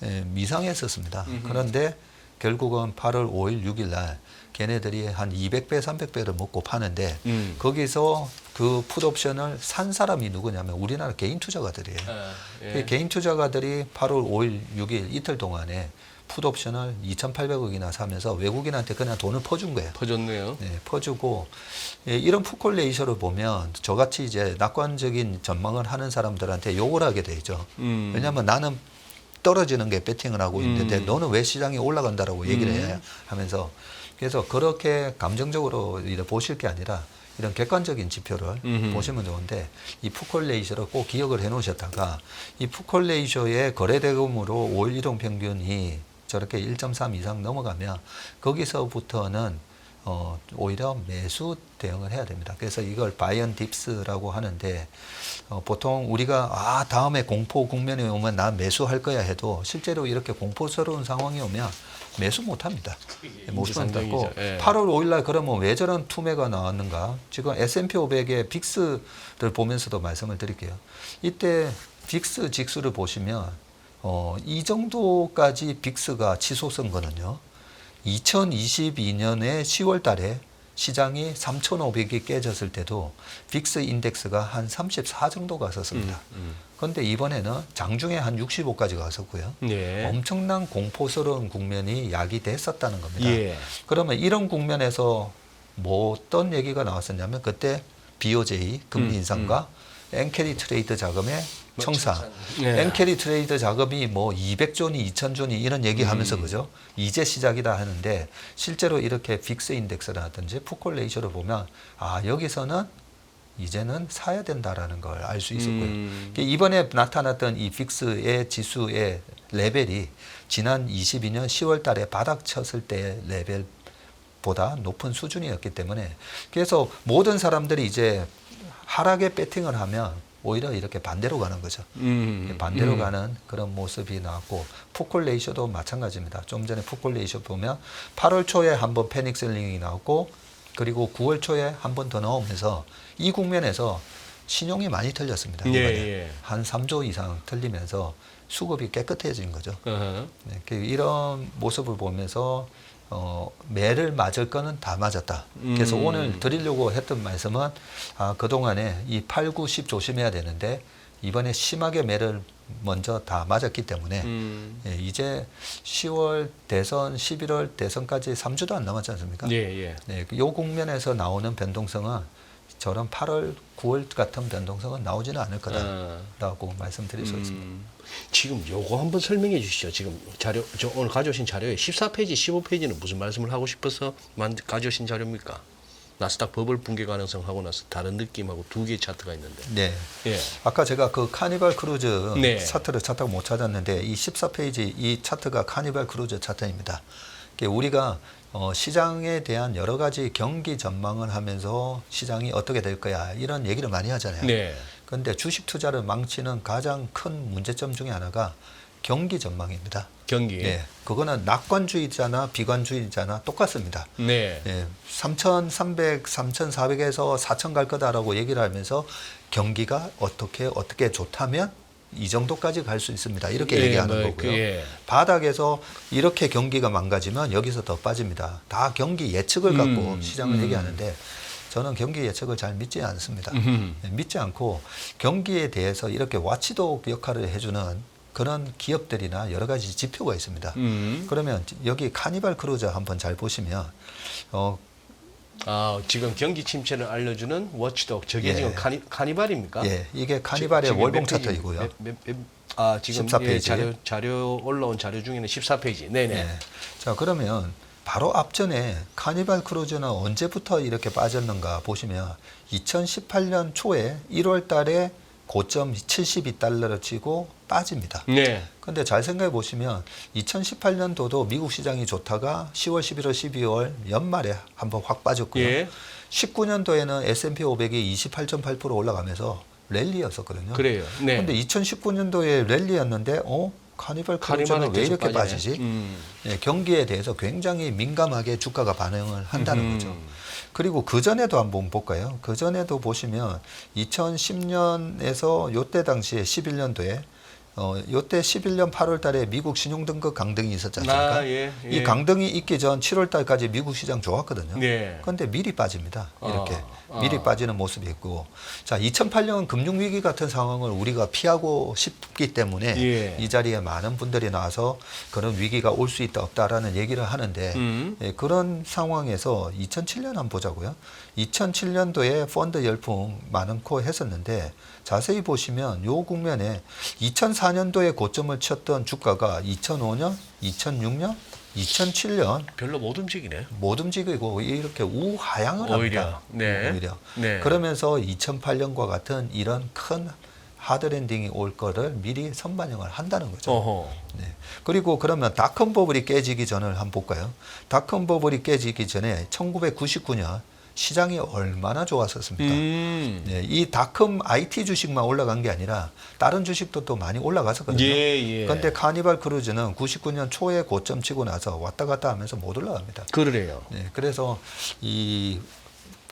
미상했었습니다. 그런데 결국은 8월 5일, 6일 날 걔네들이 한 200배, 300배를 먹고 파는데 거기서 그 풋옵션을 산 사람이 누구냐면 우리나라 개인 투자가들이에요. 그 개인 투자가들이 8월 5일, 6일 이틀 동안에 풋옵션을 2,800억이나 사면서 외국인한테 그냥 돈을 퍼준 거예요. 퍼줬네요. 네, 퍼주고 이런 풋콜 레이셔를 보면 저같이 이제 낙관적인 전망을 하는 사람들한테 욕을 하게 되죠. 왜냐하면 나는 떨어지는 게 배팅을 하고 있는데 너는 왜 시장이 올라간다라고 얘기를 해야 하면서 그래서 그렇게 감정적으로 보실 게 아니라 이런 객관적인 지표를 보시면 좋은데 이 풋콜 레이셔를 꼭 기억을 해 놓으셨다가 이 풋콜 레이셔의 거래대금으로 5일 이동 평균이 저렇게 1.3 이상 넘어가면 거기서부터는 오히려 매수 대응을 해야 됩니다. 그래서 이걸 바이언 딥스라고 하는데 보통 우리가 다음에 공포 국면이 오면 나 매수할 거야 해도 실제로 이렇게 공포스러운 상황이 오면 매수 못 합니다. 못 한다고. 예. 8월 5일 날 그러면 왜 저런 투매가 나왔는가? 지금 S&P 500의 빅스를 보면서도 말씀을 드릴게요. 이때 빅스 직수를 보시면 이 정도까지 빅스가 치솟은 거는요. 2022년에 10월 달에 시장이 3,500이 깨졌을 때도 빅스 인덱스가 한 34 정도 갔었습니다. 그런데 이번에는 장중에 한 65까지 갔었고요. 예. 엄청난 공포스러운 국면이 야기됐었다는 겁니다. 예. 그러면 이런 국면에서 뭐 어떤 얘기가 나왔었냐면 그때 BOJ 금리 인상과 엔캐리 트레이드 자금의 청산. 예. 엔캐리 트레이드 자금이 뭐 200조니 2000조니 이런 얘기하면서 그죠? 이제 시작이다 하는데 실제로 이렇게 빅스 인덱스라든지 푸콜 레이쇼를 보면 여기서는 이제는 사야 된다라는 걸 알 수 있었고요. 이번에 나타났던 이 빅스의 지수의 레벨이 지난 22년 10월 달에 바닥 쳤을 때 레벨보다 높은 수준이었기 때문에 그래서 모든 사람들이 이제 하락에 배팅을 하면 오히려 이렇게 반대로 가는 거죠. 반대로 가는 그런 모습이 나왔고 푸콜 레이쇼도 마찬가지입니다. 좀 전에 푸콜 레이쇼 보면 8월 초에 한번 패닉 셀링이 나왔고 그리고 9월 초에 한 번 더 나오면서 이 국면에서 신용이 많이 틀렸습니다. 이번에 예. 한 3조 이상 틀리면서 수급이 깨끗해진 거죠. 어허. 네, 이런 모습을 보면서 매를 맞을 거는 다 맞았다. 그래서 오늘 드리려고 했던 말씀은 그동안에 이 8, 9, 10 조심해야 되는데 이번에 심하게 매를 먼저 다 맞았기 때문에 이제 10월 대선, 11월 대선까지 3주도 안 남았지 않습니까? 예. 네, 이 국면에서 나오는 변동성은 저런 8월, 9월 같은 변동성은 나오지는 않을 거다라고 말씀드릴 수 있습니다. 지금 요거 한번 설명해 주시죠. 지금 자료, 저 오늘 가져오신 자료에 14페이지, 15페이지는 무슨 말씀을 하고 싶어서 가져오신 자료입니까? 나스닥 버블 붕괴 가능성 하고 나서 다른 느낌하고 두 개의 차트가 있는데. 네. 예. 아까 제가 그 카니발 크루즈 네. 차트를 찾다가 못 찾았는데 이 14페이지 이 차트가 카니발 크루즈 차트입니다. 우리가 시장에 대한 여러 가지 경기 전망을 하면서 시장이 어떻게 될 거야 이런 얘기를 많이 하잖아요. 네. 그런데 주식 투자를 망치는 가장 큰 문제점 중에 하나가 경기 전망입니다. 경기. 네, 그거는 낙관주의자나 비관주의자나 똑같습니다. 네. 네, 3,300, 3,400에서 4,000 갈 거다라고 얘기를 하면서 경기가 어떻게 좋다면 이 정도까지 갈 수 있습니다. 이렇게 얘기하는 거고요. 바닥에서 이렇게 경기가 망가지면 여기서 더 빠집니다. 다 경기 예측을 갖고 시장을 얘기하는데 저는 경기 예측을 잘 믿지 않습니다. 믿지 않고 경기에 대해서 이렇게 와치독 역할을 해주는 그런 기업들이나 여러 가지 지표가 있습니다. 그러면 여기 카니발 크루즈 한번 잘 보시면 지금 경기 침체를 알려주는 워치독. 저게 예. 지금 카니발입니까? 예, 이게 카니발의 지금 월봉 몇 페이지? 차트이고요. 지금 14페이지. 자료 올라온 자료 중에는 14페이지. 네네. 예. 자, 그러면 바로 앞전에 카니발 크루즈는 언제부터 이렇게 빠졌는가 보시면 2018년 초에 1월 달에 고점 72달러를 치고 빠집니다. 네. 근데 잘 생각해 보시면 2018년도도 미국 시장이 좋다가 10월, 11월, 12월 연말에 한번 확 빠졌고요. 예. 19년도에는 S&P 500이 28.8% 올라가면서 랠리였었거든요. 그래요. 네. 근데 2019년도에 랠리였는데 카니발 크루즈는 왜 이렇게 빠지지? 네, 경기에 대해서 굉장히 민감하게 주가가 반응을 한다는 거죠. 그리고 그전에도 한번 볼까요? 그전에도 보시면 2010년에서 요때 당시에 11년도에 요때 11년 8월 달에 미국 신용등급 강등이 있었지 않습니까? 예. 이 강등이 있기 전 7월 달까지 미국 시장 좋았거든요. 네. 그런데 미리 빠집니다. 이렇게 미리 빠지는 모습이 있고, 자 2008년 금융위기 같은 상황을 우리가 피하고 싶기 때문에 예. 이 자리에 많은 분들이 나와서 그런 위기가 올 수 있다 없다라는 얘기를 하는데 예, 그런 상황에서 2007년 한번 보자고요. 2007년도에 펀드 열풍 많고 했었는데 자세히 보시면 요 국면에 2004년도에 고점을 쳤던 주가가 2005년, 2006년, 2007년 별로 못 움직이네. 못 움직이고 이렇게 우하향을 오히려. 합니다. 네. 오히려. 네. 그러면서 2008년과 같은 이런 큰 하드랜딩이 올 거를 미리 선반영을 한다는 거죠. 어허. 네. 그리고 그러면 닷컴 버블이 깨지기 전을 한번 볼까요? 닷컴 버블이 깨지기 전에 1999년 시장이 얼마나 좋았었습니까? 네, 이 닷컴 IT 주식만 올라간 게 아니라 다른 주식도 또 많이 올라갔었거든요. 예. 그런데 카니발 크루즈는 99년 초에 고점 치고 나서 왔다 갔다 하면서 못 올라갑니다. 그러네요. 네, 그래서 이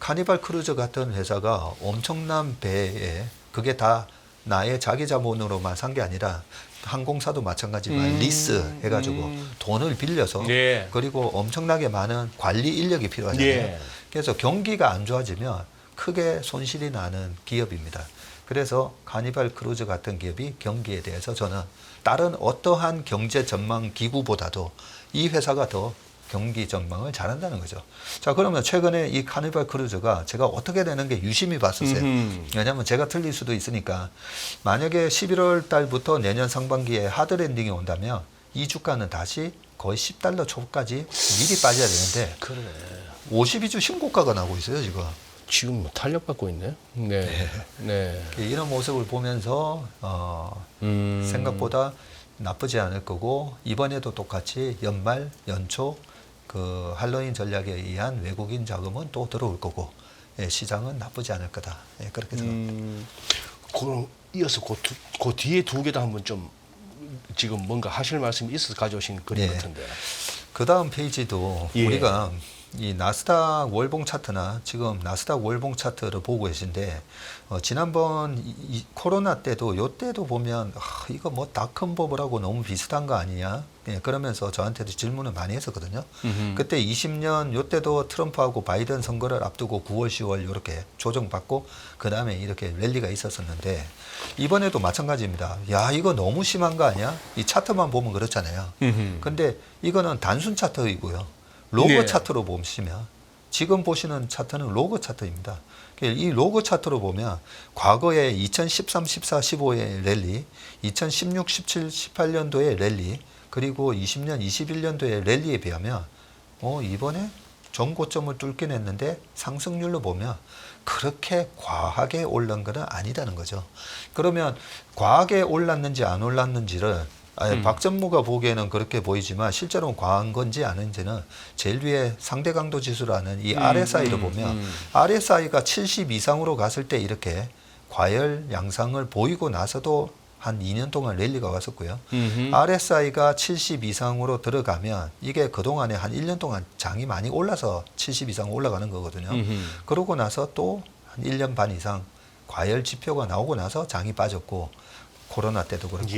카니발 크루즈 같은 회사가 엄청난 배에 그게 다 나의 자기 자본으로만 산 게 아니라 항공사도 마찬가지지만 리스 해가지고 돈을 빌려서 예. 그리고 엄청나게 많은 관리 인력이 필요하잖아요. 예. 그래서 경기가 안 좋아지면 크게 손실이 나는 기업입니다. 그래서 카니발 크루즈 같은 기업이 경기에 대해서 저는 다른 어떠한 경제 전망 기구보다도 이 회사가 더 경기 전망을 잘한다는 거죠. 자, 그러면 최근에 이 카니발 크루즈가 제가 어떻게 되는 게 유심히 봤었어요. 왜냐하면 제가 틀릴 수도 있으니까 만약에 11월 달부터 내년 상반기에 하드랜딩이 온다면 이 주가는 다시 거의 $10 초까지 미리 빠져야 되는데 그러네. 52주 신고가가 나오고 있어요, 지금. 지금 뭐 탄력받고 있네. 네. 이런 모습을 보면서 생각보다 나쁘지 않을 거고 이번에도 똑같이 연말, 연초 그 할로윈 전략에 의한 외국인 자금은 또 들어올 거고 시장은 나쁘지 않을 거다. 그렇게 생각합니다. 그럼 이어서 그 뒤에 두 개 다 한번 좀 지금 뭔가 하실 말씀이 있어서 가져오신 그림 네. 같은데. 그 다음 페이지도 예. 우리가 이 나스닥 월봉 차트나 지금 나스닥 월봉 차트를 보고 계신데 지난번 이 코로나 때도 요때도 보면 이거 뭐 닷컴 버블하고 너무 비슷한 거 아니냐 그러면서 저한테도 질문을 많이 했었거든요. 그때 20년 요때도 트럼프하고 바이든 선거를 앞두고 9월 10월 이렇게 조정받고 그 다음에 이렇게 랠리가 있었었는데 이번에도 마찬가지입니다. 야, 이거 너무 심한 거 아니야? 이 차트만 보면 그렇잖아요. 근데 이거는 단순 차트이고요. 로그 네. 차트로 보시면 지금 보시는 차트는 로그 차트입니다. 이 로그 차트로 보면 과거에 2013, 14, 15의 랠리, 2016, 17, 18년도의 랠리, 그리고 20년, 21년도의 랠리에 비하면 이번에 전고점을 뚫긴 했는데 상승률로 보면 그렇게 과하게 올른 건 아니다는 거죠. 그러면 과하게 올랐는지 안 올랐는지를 박전무가 보기에는 그렇게 보이지만 실제로는 과한 건지 아닌지는 제일 위에 상대 강도 지수라는 이 RSI를 보면 RSI가 70 이상으로 갔을 때 이렇게 과열 양상을 보이고 나서도 한 2년 동안 랠리가 왔었고요. RSI가 70 이상으로 들어가면 이게 그동안에 한 1년 동안 장이 많이 올라서 70 이상 올라가는 거거든요. 그러고 나서 또 한 1년 반 이상 과열 지표가 나오고 나서 장이 빠졌고 코로나 때도 그렇고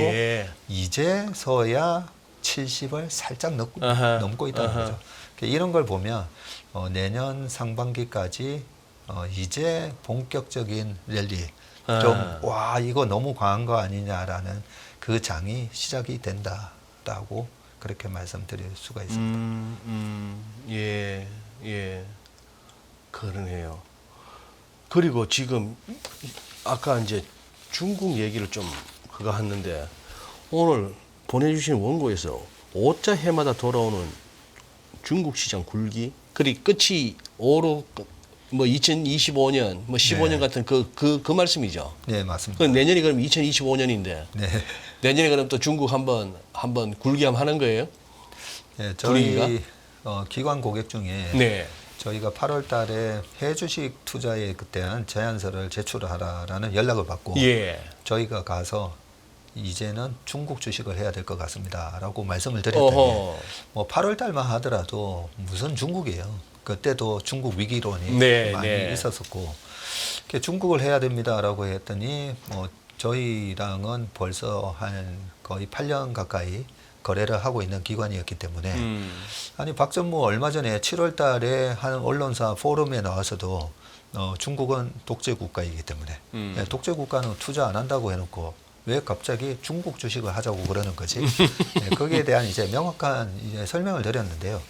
이제서야 70을 살짝 넘고 있다는 거죠. 이런 걸 보면 내년 상반기까지 이제 본격적인 랠리 와 이거 너무 과한 거 아니냐라는 그 장이 시작이 된다라고 그렇게 말씀드릴 수가 있습니다. 예, 그러네요. 그리고 지금 아까 이제 중국 얘기를 좀 그거 했는데 오늘 보내주신 원고에서 5자 해마다 돌아오는 중국 시장 굴기 그리고 끝이 5로 뭐 2025년 뭐 15년 네. 같은 그 말씀이죠. 네, 맞습니다. 그 내년이 그럼 2025년인데 네. 내년에 그럼 또 중국 한번 굴기 한번 하는 거예요? 네, 저희 분위기가? 기관 고객 중에 네. 저희가 8월 달에 해주식 투자에 대한 제안서를 제출하라라는 연락을 받고 예. 저희가 가서 이제는 중국 주식을 해야 될 것 같습니다라고 말씀을 드렸더니 어허. 뭐 8월 달만 하더라도 무슨 중국이에요. 그때도 중국 위기론이 네, 많이 네. 있었었고 중국을 해야 됩니다라고 했더니 뭐 저희랑은 벌써 한 거의 8년 가까이 거래를 하고 있는 기관이었기 때문에 아니 박전무 얼마 전에 7월 달에 한 언론사 포럼에 나와서도 중국은 독재 국가이기 때문에 독재 국가는 투자 안 한다고 해놓고 왜 갑자기 중국 주식을 하자고 그러는 거지? 거기에 대한 이제 명확한 이제 설명을 드렸는데요.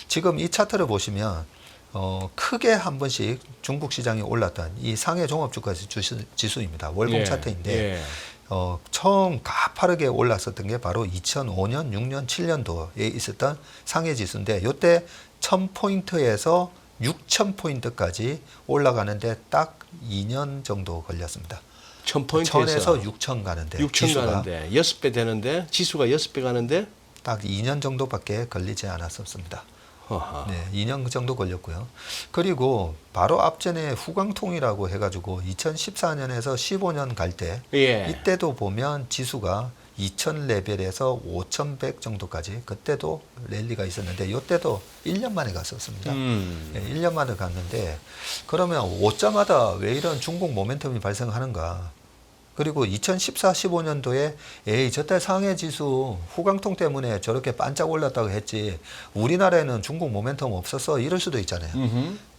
지금 이 차트를 보시면 크게 한 번씩 중국 시장이 올랐던 이 상해 종합주가 지수입니다. 월봉 예, 차트인데 예. 처음 가파르게 올랐었던 게 바로 2005년, 6년, 7년도에 있었던 상해 지수인데 이때 1000포인트에서 6000포인트까지 올라가는데 딱 2년 정도 걸렸습니다. 1000포인트에서 1000에서 6000 가는데 6000 지수가 가는데 6배 되는데 지수가 6배 가는데 딱 2년 정도밖에 걸리지 않았었습니다. 허하. 네, 2년 정도 걸렸고요. 그리고 바로 앞전에 후광통이라고 해가지고 2014년에서 15년 갈 때 예. 이때도 보면 지수가 2000 레벨에서 5100 정도까지 그때도 랠리가 있었는데 이때도 1년 만에 갔었습니다. 네, 1년 만에 갔는데 그러면 5자마다 왜 이런 중국 모멘텀이 발생하는가? 그리고 2014, 15년도에 에이 저때 상해 지수 후광통 때문에 저렇게 반짝 올랐다고 했지 우리나라에는 중국 모멘텀 없었어 이럴 수도 있잖아요.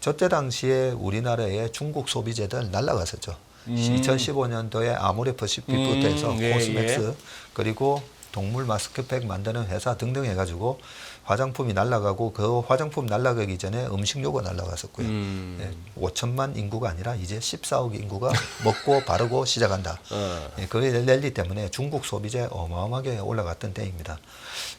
저때 당시에 우리나라의 중국 소비재들 날라갔었죠. 2015년도에 아모레퍼시픽부터 해서 예, 코스맥스 예. 그리고 동물 마스크팩 만드는 회사 등등 해가지고 화장품이 날아가고 그 화장품 날아가기 전에 음식료가 날아갔었고요. 예, 5천만 인구가 아니라 이제 14억 인구가 먹고 바르고 시작한다. 예, 그 랠리 때문에 중국 소비재 어마어마하게 올라갔던 때입니다.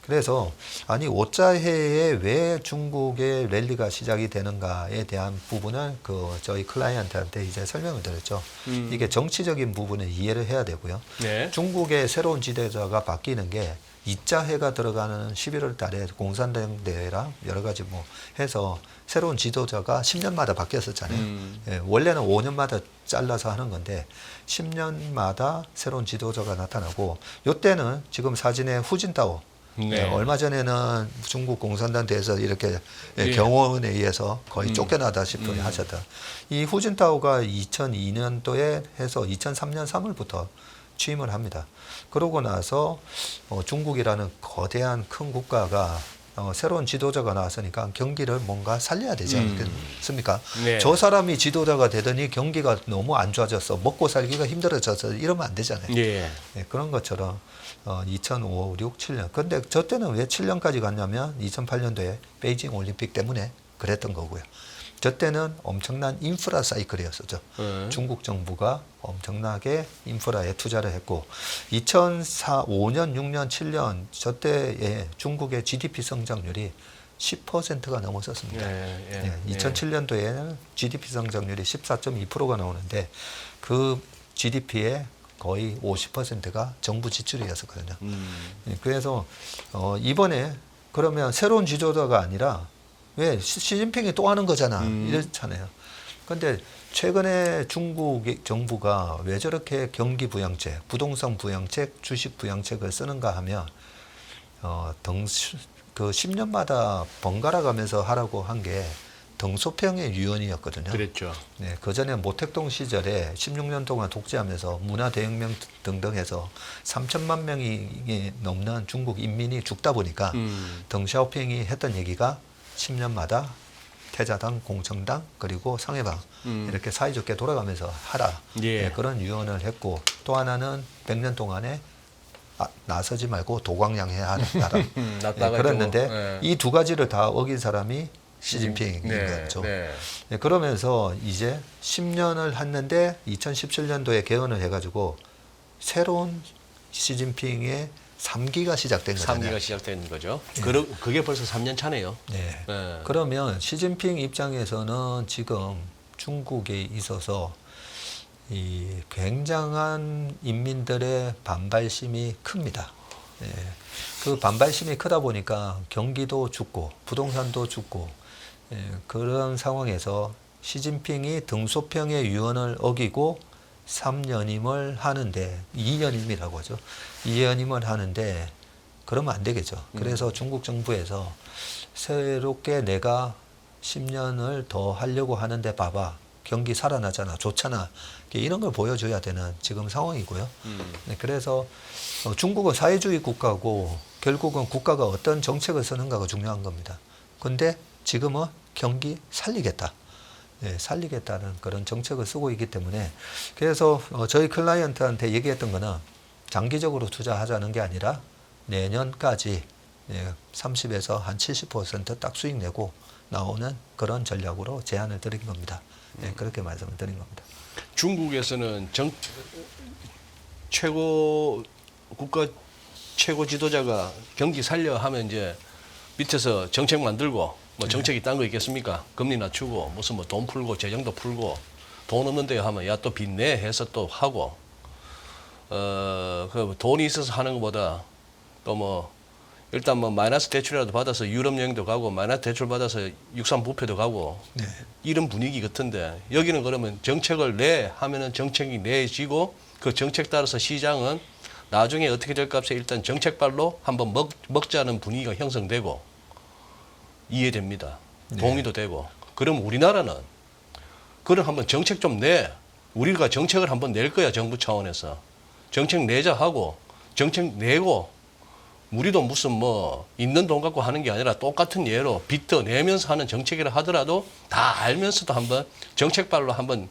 그래서 아니 5자해에 왜 중국의 랠리가 시작이 되는가에 대한 부분을 저희 클라이언트한테 이제 설명을 드렸죠. 이게 정치적인 부분을 이해를 해야 되고요. 네. 중국의 새로운 지도자가 바뀌는 게 2자 해가 들어가는 11월 달에 공산당 대회랑 여러 가지 뭐 해서 새로운 지도자가 10년마다 바뀌었었잖아요. 예, 원래는 5년마다 잘라서 하는 건데 10년마다 새로운 지도자가 나타나고 이때는 지금 사진에 후진타오 네. 예, 얼마 전에는 중국 공산당 대에서 이렇게 예. 경호원에 의해서 거의 쫓겨나다시피 하셨다. 이 후진타오가 2002년도에 해서 2003년 3월부터 취임을 합니다. 그러고 나서 중국이라는 거대한 큰 국가가 새로운 지도자가 나왔으니까 경기를 뭔가 살려야 되지 않겠습니까? 네. 저 사람이 지도자가 되더니 경기가 너무 안 좋아졌어. 먹고 살기가 힘들어져서 이러면 안 되잖아요. 예. 네, 그런 것처럼 2005, 6, 7년. 근데 저 때는 왜 7년까지 갔냐면 2008년도에 베이징 올림픽 때문에 그랬던 거고요. 저 때는 엄청난 인프라 사이클이었었죠. 중국 정부가 엄청나게 인프라에 투자를 했고 2005년, 6년, 7년 저 때에 중국의 GDP 성장률이 10%가 넘었었습니다. 예. 2007년도에는 GDP 성장률이 14.2%가 나오는데 그 GDP의 거의 50%가 정부 지출이었었거든요. 그래서 이번에 그러면 새로운 지도자가 아니라 왜 시진핑이 또 하는 거잖아 이렇잖아요. 그런데 최근에 중국 정부가 왜 저렇게 경기 부양책, 부동산 부양책, 주식 부양책을 쓰는가 하면 그 10년마다 번갈아 가면서 하라고 한 게 덩소평의 유언이었거든요. 그랬죠. 네, 그 전에 모택동 시절에 16년 동안 독재하면서 문화대혁명 등등 해서 3천만 명이 넘는 중국 인민이 죽다 보니까 덩샤오핑이 했던 얘기가 10년마다 태자당, 공청당, 그리고 상해방 이렇게 사이좋게 돌아가면서 하라. 예. 네, 그런 유언을 했고 또 하나는 100년 동안에 나서지 말고 도광양해야 하라. 놨다가 그랬는데 이 두 가지를 다 어긴 사람이 시진핑인 네, 거죠. 네. 네, 그러면서 이제 10년을 했는데 2017년도에 개헌을 해가지고 새로운 시진핑의 3기가 시작된 거잖아요. 3기가 시작된 거죠. 그게 벌써 3년 차네요. 네. 네. 그러면 시진핑 입장에서는 지금 중국에 있어서 이 굉장한 인민들의 반발심이 큽니다. 예. 그 반발심이 크다 보니까 경기도 죽고 부동산도 죽고 그런 상황에서 시진핑이 등소평의 유언을 어기고 3년임을 하는데 2년임이라고 하죠. 2년임을 하는데 그러면 안 되겠죠. 그래서 중국 정부에서 새롭게 내가 10년을 더 하려고 하는데 봐봐. 경기 살아나잖아. 좋잖아. 이런 걸 보여줘야 되는 지금 상황이고요. 네, 그래서 중국은 사회주의 국가고 결국은 국가가 어떤 정책을 쓰는가가 중요한 겁니다. 근데 지금은 경기 살리겠다. 네, 살리겠다는 그런 정책을 쓰고 있기 때문에 그래서 저희 클라이언트한테 얘기했던 거는 장기적으로 투자하자는 게 아니라 내년까지 30에서 한 70% 딱 수익 내고 나오는 그런 전략으로 제안을 드린 겁니다. 네, 그렇게 말씀을 드린 겁니다. 중국에서는 국가 최고 지도자가 경기 살려 하면 이제 밑에서 정책 만들고 뭐 정책이 딴 거 있겠습니까? 금리 낮추고 무슨 뭐 돈 풀고 재정도 풀고 돈 없는데 하면 야 또 빚내 해서 또 하고 그 돈이 있어서 하는 것보다 또 뭐 일단 뭐 마이너스 대출이라도 받아서 유럽 여행도 가고 마이너스 대출 받아서 육산 부페도 가고 네. 이런 분위기 같은데 여기는 그러면 정책을 내 하면은 정책이 내지고 그 정책 따라서 시장은 나중에 어떻게 될 값에 일단 정책발로 한번 먹자는 분위기가 형성되고 이해됩니다. 동의도 되고. 그럼 우리나라는 그럼 한번 정책 좀 내. 우리가 정책을 한번 낼 거야, 정부 차원에서. 정책 내자 하고 정책 내고 우리도 무슨 뭐 있는 돈 갖고 하는 게 아니라 똑같은 예로 빚더 내면서 하는 정책이라 하더라도 다 알면서도 한번 정책발로 한번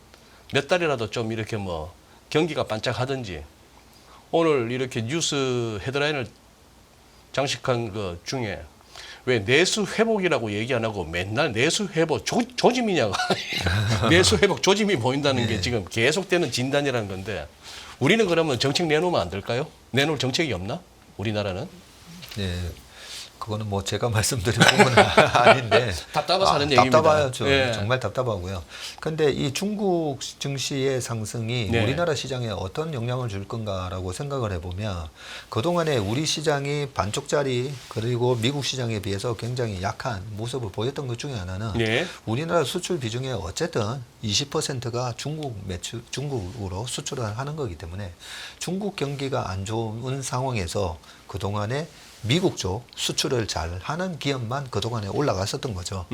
몇 달이라도 좀 이렇게 뭐 경기가 반짝하든지 오늘 이렇게 뉴스 헤드라인을 장식한 것 중에 왜 내수 회복이라고 얘기 안 하고 맨날 내수 회복 조짐이냐고 내수 회복 조짐이 보인다는 게 지금 계속되는 진단이라는 건데 우리는 그러면 정책 내놓으면 안 될까요? 내놓을 정책이 없나? 우리나라는? 네. 그거는 뭐 제가 말씀드린 부분은 아닌데 답답해서 하는 얘기입니다. 답답하죠. 예. 정말 답답하고요. 근데 이 중국 증시의 상승이 네. 우리나라 시장에 어떤 영향을 줄 건가라고 생각을 해보면 그동안에 우리 시장이 반쪽짜리 그리고 미국 시장에 비해서 굉장히 약한 모습을 보였던 것 중에 하나는 네. 우리나라 수출 비중에 어쨌든 20%가 중국으로 수출을 하는 거기 때문에 중국 경기가 안 좋은 상황에서 그동안에 미국 쪽 수출을 잘 하는 기업만 그동안에 올라갔었던 거죠.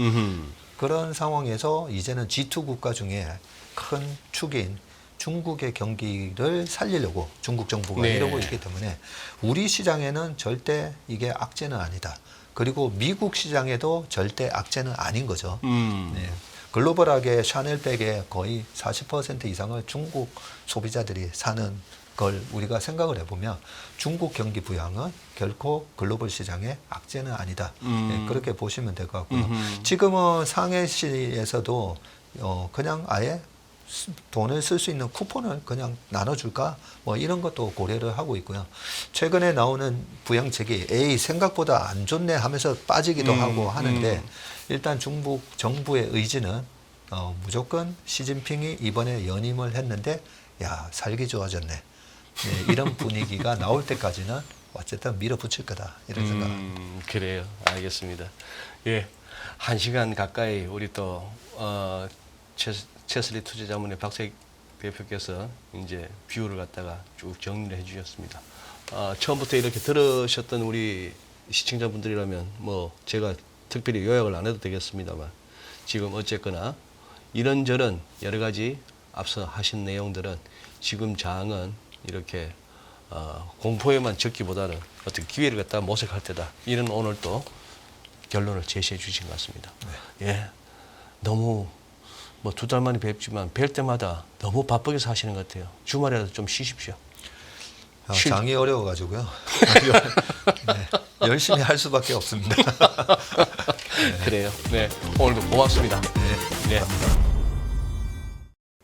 그런 상황에서 이제는 G2 국가 중에 큰 축인 중국의 경기를 살리려고 중국 정부가 네. 이러고 있기 때문에 우리 시장에는 절대 이게 악재는 아니다. 그리고 미국 시장에도 절대 악재는 아닌 거죠. 네. 글로벌하게 샤넬백의 거의 40% 이상을 중국 소비자들이 사는 걸 우리가 생각을 해보면 중국 경기 부양은 결코 글로벌 시장의 악재는 아니다. 네, 그렇게 보시면 될 것 같고요. 지금은 상해시에서도 그냥 아예 돈을 쓸 수 있는 쿠폰을 그냥 나눠줄까? 뭐 이런 것도 고려를 하고 있고요. 최근에 나오는 부양책이 에이 생각보다 안 좋네 하면서 빠지기도 하고 하는데 일단 중국 정부의 의지는 무조건 시진핑이 이번에 연임을 했는데 야 살기 좋아졌네. 네, 이런 분위기가 나올 때까지는 어쨌든 밀어붙일 거다 이런 생각합니다. 그래요. 알겠습니다. 예, 1시간 가까이 우리 또 체슬리 투자자문의 박세익 대표께서 이제 뷰를 갖다가 쭉 정리를 해주셨습니다. 처음부터 이렇게 들으셨던 우리 시청자분들이라면 뭐 제가 특별히 요약을 안 해도 되겠습니다만 지금 어쨌거나 이런저런 여러 가지 앞서 하신 내용들은 지금 장은 이렇게 공포에만 적기보다는 어떻게 기회를 갖다 모색할 때다. 이런 오늘 또 결론을 제시해 주신 것 같습니다. 네. 예, 너무 뭐 2달 만에 뵙지만 뵐 때마다 너무 바쁘게 사시는 것 같아요. 주말이라도 좀 쉬십시오. 장이 어려워가지고요. 네, 열심히 할 수밖에 없습니다. 네. 그래요. 네, 오늘도 고맙습니다. 네. 네.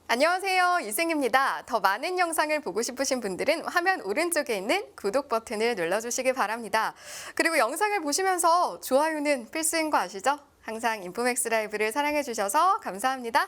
안녕하세요. 유승입니다. 더 많은 영상을 보고 싶으신 분들은 화면 오른쪽에 있는 구독 버튼을 눌러주시기 바랍니다. 그리고 영상을 보시면서 좋아요는 필수인 거 아시죠? 항상 인포맥스 라이브를 사랑해 주셔서 감사합니다.